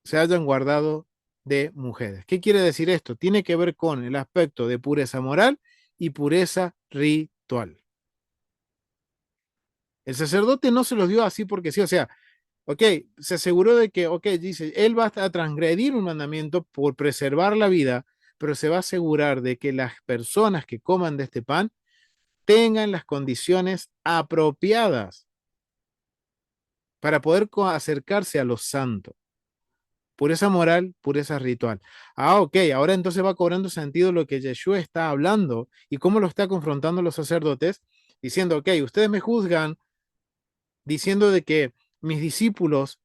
se hayan guardado de mujeres. ¿Qué quiere decir esto? Tiene que ver con el aspecto de pureza moral y pureza ritual. El sacerdote no se los dio así porque sí, o sea, ok, se aseguró de que, ok, dice, él va a transgredir un mandamiento por preservar la vida, pero se va a asegurar de que las personas que coman de este pan tengan las condiciones apropiadas para poder acercarse a los santos. Pureza moral, pureza ritual. Ah, ok, ahora entonces va cobrando sentido lo que Yeshua está hablando y cómo lo está confrontando los sacerdotes, diciendo, ok, ustedes me juzgan diciendo de que mis discípulos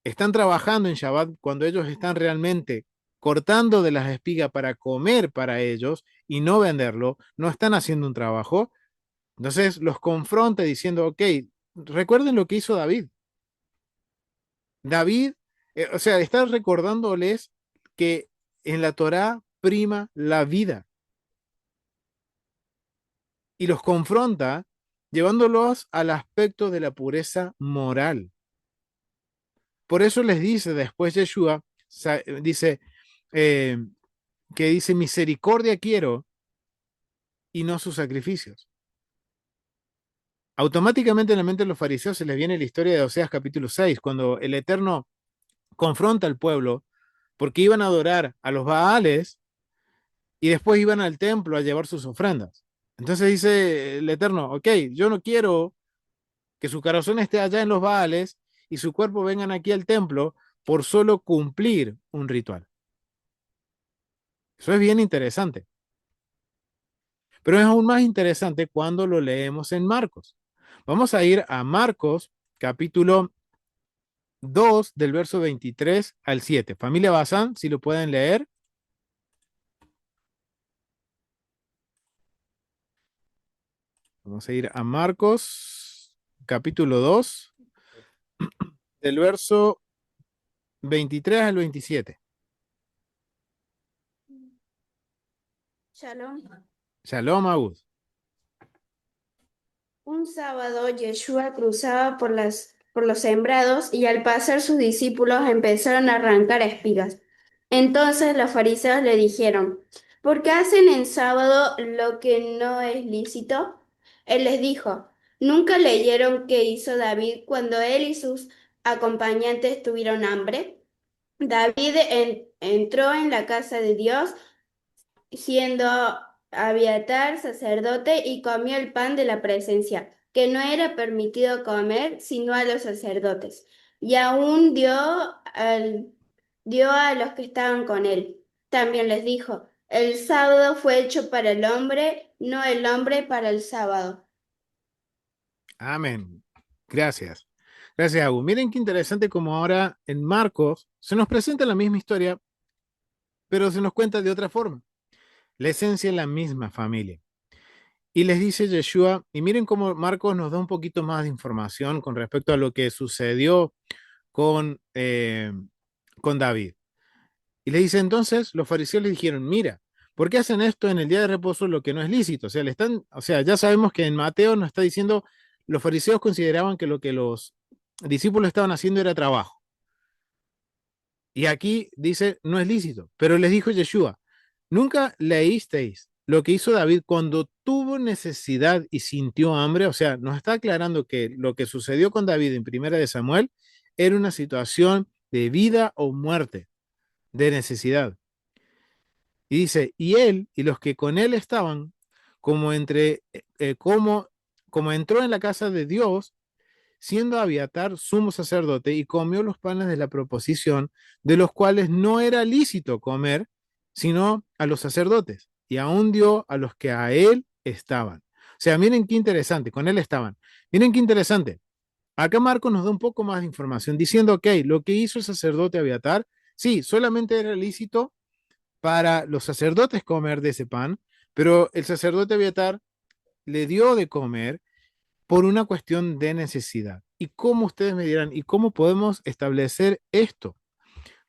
están trabajando en Shabbat cuando ellos están realmente cortando de las espigas para comer para ellos y no venderlo, no están haciendo un trabajo. Entonces los confronta diciendo, ok, recuerden lo que hizo David. David, o sea, está recordándoles que en la Torá prima la vida y los confronta llevándolos al aspecto de la pureza moral. Por eso les dice después Yeshua, dice, eh, que dice, misericordia quiero y no sus sacrificios. Automáticamente en la mente de los fariseos se les viene la historia de Oseas capítulo 6, cuando el Eterno confronta al pueblo porque iban a adorar a los Baales y después iban al templo a llevar sus ofrendas. Entonces dice el Eterno, ok, yo no quiero que su corazón esté allá en los Baales y su cuerpo vengan aquí al templo por solo cumplir un ritual. Eso es bien interesante. Pero es aún más interesante cuando lo leemos en Marcos. Vamos a ir a Marcos, capítulo 2, del verso 23 al 7. Familia Bazán, si lo pueden leer. Vamos a ir a Marcos, capítulo 2, del verso 23 al 27. Shalom. Shalom, Agus. Un sábado Yeshua cruzaba por los sembrados y al pasar sus discípulos empezaron a arrancar espigas. Entonces los fariseos le dijeron, ¿por qué hacen en sábado lo que no es lícito? Él les dijo, ¿nunca leyeron qué hizo David cuando él y sus acompañantes tuvieron hambre? David entró en la casa de Dios siendo Abiatar sacerdote y comió el pan de la presencia, que no era permitido comer sino a los sacerdotes, y aún dio a los que estaban con él. También les dijo, el sábado fue hecho para el hombre, no el hombre para el sábado. Amén. Gracias. Gracias, Agus. Miren qué interesante como ahora en Marcos se nos presenta la misma historia, pero se nos cuenta de otra forma. La esencia es la misma, familia. Y les dice Yeshua, y miren cómo Marcos nos da un poquito más de información con respecto a lo que sucedió con, con David. Y le dice entonces, los fariseos le dijeron, mira, ¿por qué hacen esto en el día de reposo lo que no es lícito? O sea, ya sabemos que en Mateo nos está diciendo, los fariseos consideraban que lo que los discípulos estaban haciendo era trabajo. Y aquí dice, no es lícito. Pero les dijo Yeshua, ¿nunca leísteis lo que hizo David cuando tuvo necesidad y sintió hambre? O sea, nos está aclarando que lo que sucedió con David en Primera de Samuel era una situación de vida o muerte, de necesidad. Y dice, y él y los que con él estaban, como entre, como entró en la casa de Dios, siendo Abiatar sumo sacerdote, y comió los panes de la proposición, de los cuales no era lícito comer, sino a los sacerdotes, y aún dio a los que a él estaban. O sea, miren qué interesante, con él estaban. Miren qué interesante. Acá Marco nos da un poco más de información, diciendo, ok, lo que hizo el sacerdote Abiatar, sí, solamente era lícito para los sacerdotes comer de ese pan, pero el sacerdote Abiatar le dio de comer por una cuestión de necesidad. ¿Y cómo ustedes me dirán? ¿Y cómo podemos establecer esto?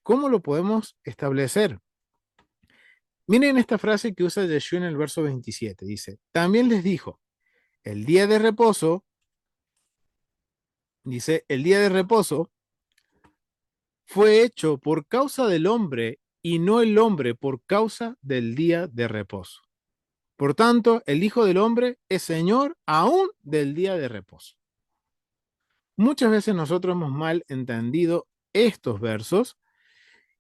¿Cómo lo podemos establecer? Miren esta frase que usa Yeshua en el verso 27. Dice, también les dijo, el día de reposo, dice, el día de reposo fue hecho por causa del hombre y no el hombre por causa del día de reposo. Por tanto, el Hijo del Hombre es Señor aún del día de reposo. Muchas veces nosotros hemos mal entendido estos versos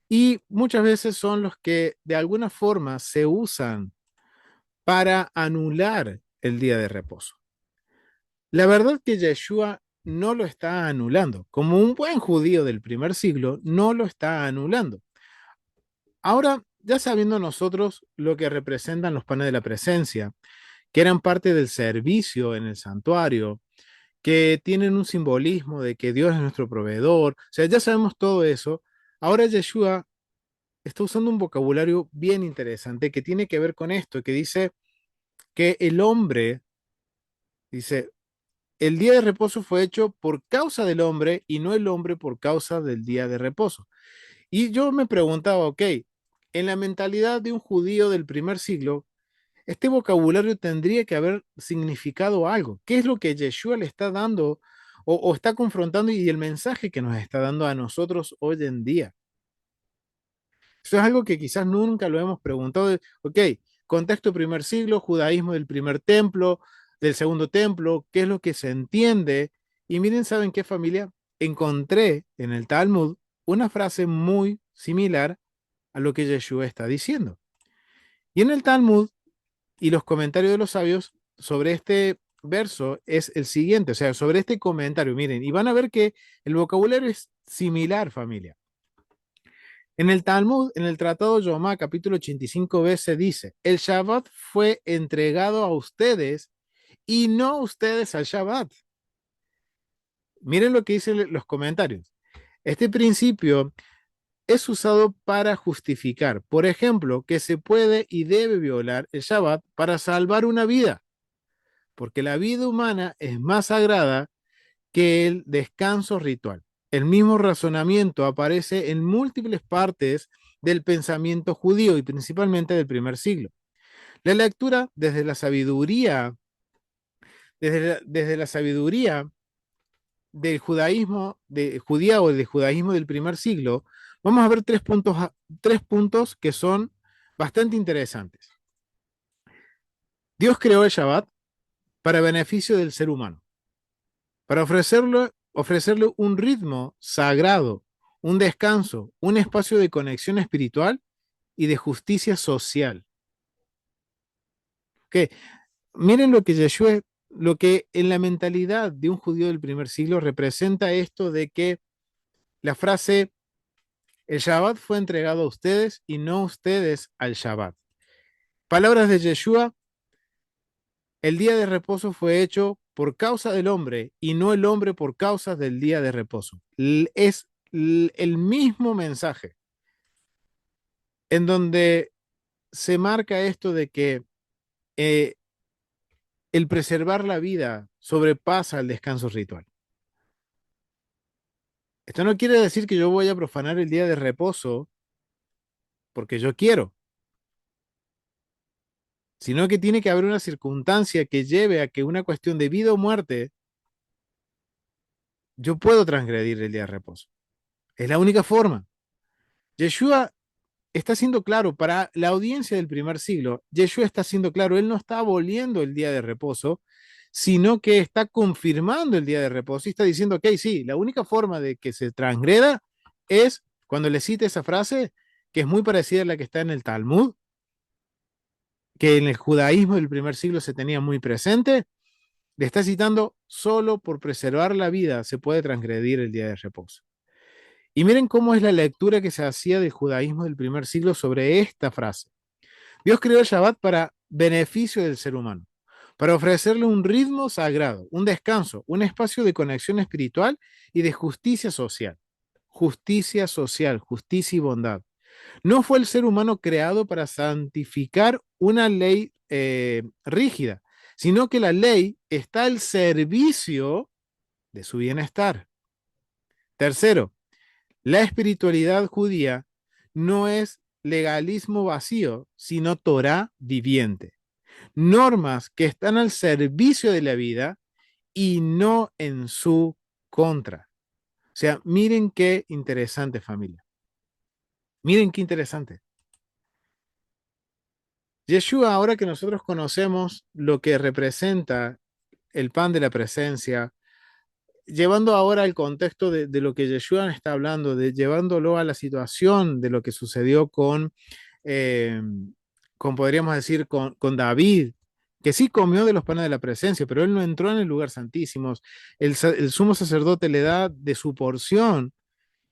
y muchas veces son los que de alguna forma se usan para anular el día de reposo. La verdad que Yeshua no lo está anulando. Como un buen judío del primer siglo, no lo está anulando. Ahora, ya sabiendo nosotros lo que representan los panes de la presencia, que eran parte del servicio en el santuario, que tienen un simbolismo de que Dios es nuestro proveedor, o sea, ya sabemos todo eso. Ahora Yeshua está usando un vocabulario bien interesante que tiene que ver con esto, que dice que el hombre, dice, el día de reposo fue hecho por causa del hombre y no el hombre por causa del día de reposo. Y yo me preguntaba, ok, en la mentalidad de un judío del primer siglo, este vocabulario tendría que haber significado algo. ¿Qué es lo que Yeshua le está dando o está confrontando y el mensaje que nos está dando a nosotros hoy en día? Eso es algo que quizás nunca lo hemos preguntado. Ok, contexto primer siglo, judaísmo del primer templo, del segundo templo, ¿qué es lo que se entiende? Y miren, ¿saben qué, familia? Encontré en el Talmud una frase muy similar a lo que Yeshua está diciendo. Y en el Talmud y los comentarios de los sabios sobre este verso es el siguiente, o sea, sobre este comentario, miren, y van a ver que el vocabulario es similar, familia. En el Talmud, en el Tratado Yomá, capítulo 85b, se dice, el Shabbat fue entregado a ustedes y no ustedes al Shabbat. Miren lo que dicen los comentarios. Este principio es usado para justificar, por ejemplo, que se puede y debe violar el Shabbat para salvar una vida, porque la vida humana es más sagrada que el descanso ritual. El mismo razonamiento aparece en múltiples partes del pensamiento judío y principalmente del primer siglo. La lectura desde la sabiduría del judaísmo, de judía o del judaísmo del primer siglo, vamos a ver tres puntos que son bastante interesantes. Dios creó el Shabbat para beneficio del ser humano, para ofrecerle un ritmo sagrado, un descanso, un espacio de conexión espiritual y de justicia social. Que miren lo que Yeshua, lo que en la mentalidad de un judío del primer siglo representa esto de que la frase el Shabbat fue entregado a ustedes y no ustedes al Shabbat. Palabras de Yeshua, el día de reposo fue hecho por causa del hombre y no el hombre por causa del día de reposo. Es el mismo mensaje en donde se marca esto de que eh, el preservar la vida sobrepasa el descanso ritual. Esto no quiere decir que yo voy a profanar el día de reposo porque yo quiero, sino que tiene que haber una circunstancia que lleve a que una cuestión de vida o muerte, yo puedo transgredir el día de reposo. Es la única forma. Yeshua está siendo claro para la audiencia del primer siglo. Yeshua está siendo claro, él no está aboliendo el día de reposo, sino que está confirmando el día de reposo y está diciendo, ok, sí, la única forma de que se transgreda es cuando le cite esa frase, que es muy parecida a la que está en el Talmud, que en el judaísmo del primer siglo se tenía muy presente, le está citando, solo por preservar la vida se puede transgredir el día de reposo. Y miren cómo es la lectura que se hacía del judaísmo del primer siglo sobre esta frase. Dios creó el Shabbat para beneficio del ser humano, para ofrecerle un ritmo sagrado, un descanso, un espacio de conexión espiritual y de justicia social. Justicia social, justicia y bondad. No fue el ser humano creado para santificar una ley rígida, sino que la ley está al servicio de su bienestar. Tercero, la espiritualidad judía no es legalismo vacío, sino Torah viviente. Normas que están al servicio de la vida y no en su contra. O sea, miren qué interesante, familia. Miren qué interesante. Yeshua, ahora que nosotros conocemos lo que representa el pan de la presencia, llevando ahora el contexto de lo que Yeshua está hablando, llevándolo a la situación de lo que sucedió eh, podríamos decir, con David, que sí comió de los panes de la presencia, pero él no entró en el lugar santísimo. El sumo sacerdote le da de su porción.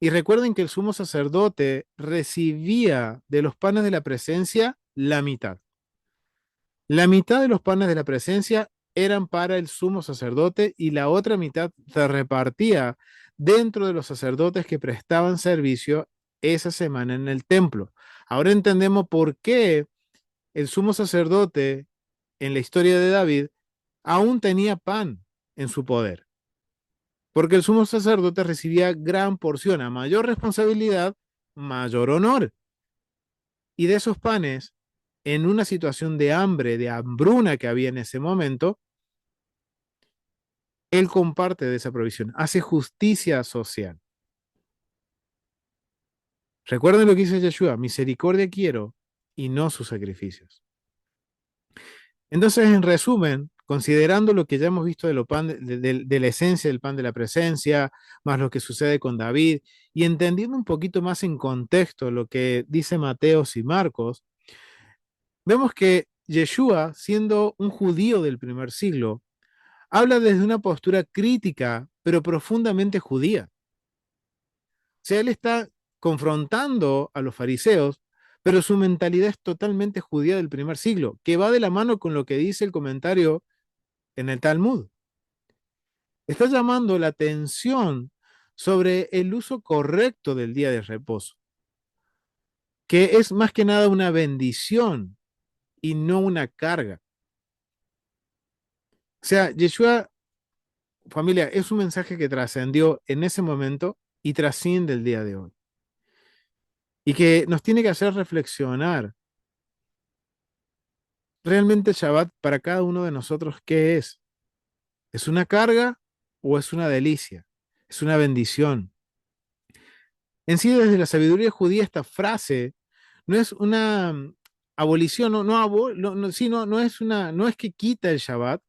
Y recuerden que el sumo sacerdote recibía de los panes de la presencia la mitad. La mitad de los panes de la presencia eran para el sumo sacerdote y la otra mitad se repartía dentro de los sacerdotes que prestaban servicio esa semana en el templo. Ahora entendemos por qué el sumo sacerdote en la historia de David aún tenía pan en su poder, porque el sumo sacerdote recibía gran porción, a mayor responsabilidad, mayor honor. Y de esos panes, en una situación de hambre, de hambruna que había en ese momento, él comparte de esa provisión, hace justicia social. Recuerden lo que dice Yeshua, misericordia quiero y no sus sacrificios. Entonces, en resumen, considerando lo que ya hemos visto de la esencia del pan de la presencia, más lo que sucede con David, y entendiendo un poquito más en contexto lo que dice Mateos y Marcos, vemos que Yeshua, siendo un judío del primer siglo, habla desde una postura crítica, pero profundamente judía. O sea, él está confrontando a los fariseos, pero su mentalidad es totalmente judía del primer siglo, que va de la mano con lo que dice el comentario en el Talmud. Está llamando la atención sobre el uso correcto del día de reposo, que es más que nada una bendición y no una carga. O sea, Yeshua, familia, es un mensaje que trascendió en ese momento y trasciende el día de hoy. Y que nos tiene que hacer reflexionar realmente el Shabbat para cada uno de nosotros, ¿qué es? ¿Es una carga o es una delicia? ¿Es una bendición? En sí, desde la sabiduría judía, esta frase no es una abolición, no es que quita el Shabbat,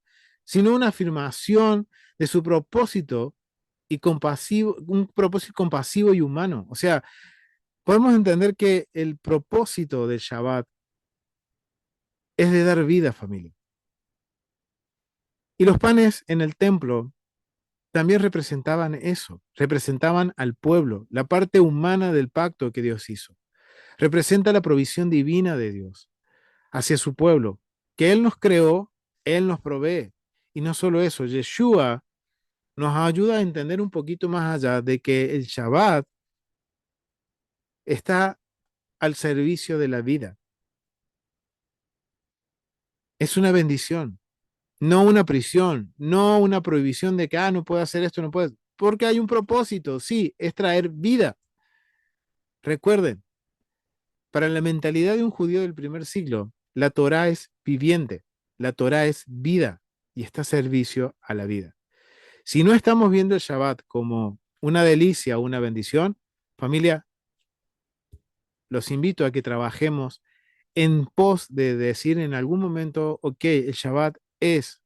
sino una afirmación de su propósito y compasivo, un propósito compasivo y humano. O sea, podemos entender que el propósito del Shabbat es de dar vida, familia. Y los panes en el templo también representaban eso, representaban al pueblo, la parte humana del pacto que Dios hizo. Representa la provisión divina de Dios hacia su pueblo, que Él nos creó, Él nos provee. Y no solo eso, Yeshua nos ayuda a entender un poquito más allá de que el Shabbat está al servicio de la vida. Es una bendición, no una prisión, no una prohibición de que, no puedo hacer esto, no puedo, porque hay un propósito, sí, es traer vida. Recuerden, para la mentalidad de un judío del primer siglo, la Torá es viviente, la Torá es vida y está a servicio a la vida. Si no estamos viendo el Shabbat como una delicia o una bendición, familia, los invito a que trabajemos en pos de decir en algún momento, ok, el Shabbat es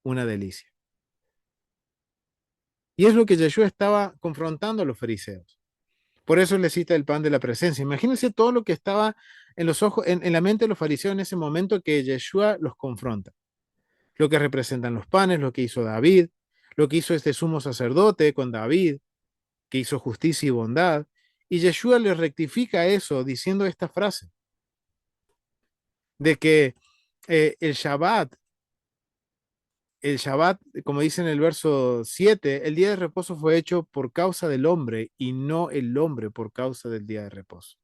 una delicia. Y es lo que Yeshua estaba confrontando a los fariseos. Por eso le cita el pan de la presencia. Imagínense todo lo que estaba en los ojos, en la mente de los fariseos en ese momento que Yeshua los confronta. Lo que representan los panes, lo que hizo David, lo que hizo este sumo sacerdote con David, que hizo justicia y bondad. Y Yeshua le rectifica eso diciendo esta frase, de que el Shabbat, como dice en el verso 7, el día de reposo fue hecho por causa del hombre y no el hombre por causa del día de reposo.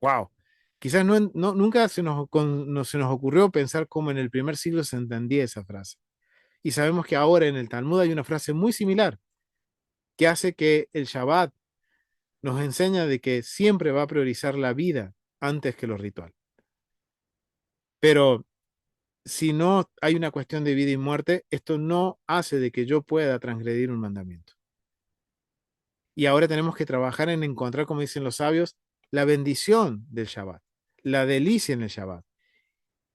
Wow. Quizás nunca se nos ocurrió pensar cómo en el primer siglo se entendía esa frase. Y sabemos que ahora en el Talmud hay una frase muy similar que hace que el Shabbat nos enseña de que siempre va a priorizar la vida antes que lo ritual. Pero si no hay una cuestión de vida y muerte, esto no hace de que yo pueda transgredir un mandamiento. Y ahora tenemos que trabajar en encontrar, como dicen los sabios, la bendición del Shabbat, la delicia en el Shabbat,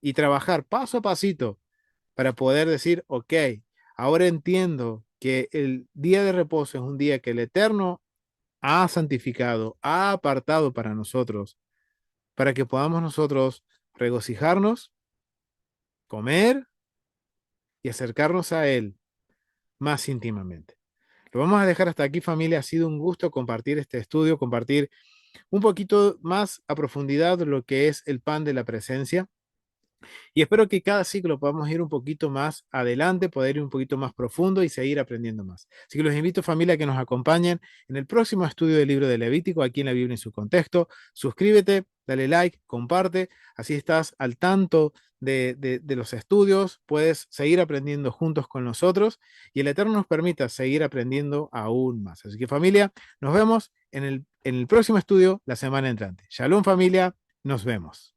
y trabajar paso a pasito para poder decir, ok, ahora entiendo que el día de reposo es un día que el Eterno ha santificado, ha apartado para nosotros, para que podamos nosotros regocijarnos, comer y acercarnos a Él más íntimamente. Lo vamos a dejar hasta aquí, familia. Ha sido un gusto compartir este estudio, compartir un poquito más a profundidad lo que es el pan de la presencia. Y espero que cada ciclo podamos ir un poquito más adelante, poder ir un poquito más profundo y seguir aprendiendo más. Así que los invito, familia, a que nos acompañen en el próximo estudio del libro de Levítico, aquí en la Biblia en su contexto. Suscríbete, dale like, comparte, así estás al tanto de los estudios, puedes seguir aprendiendo juntos con nosotros y el Eterno nos permita seguir aprendiendo aún más. Así que, familia, nos vemos en el próximo estudio la semana entrante. Shalom, familia, nos vemos.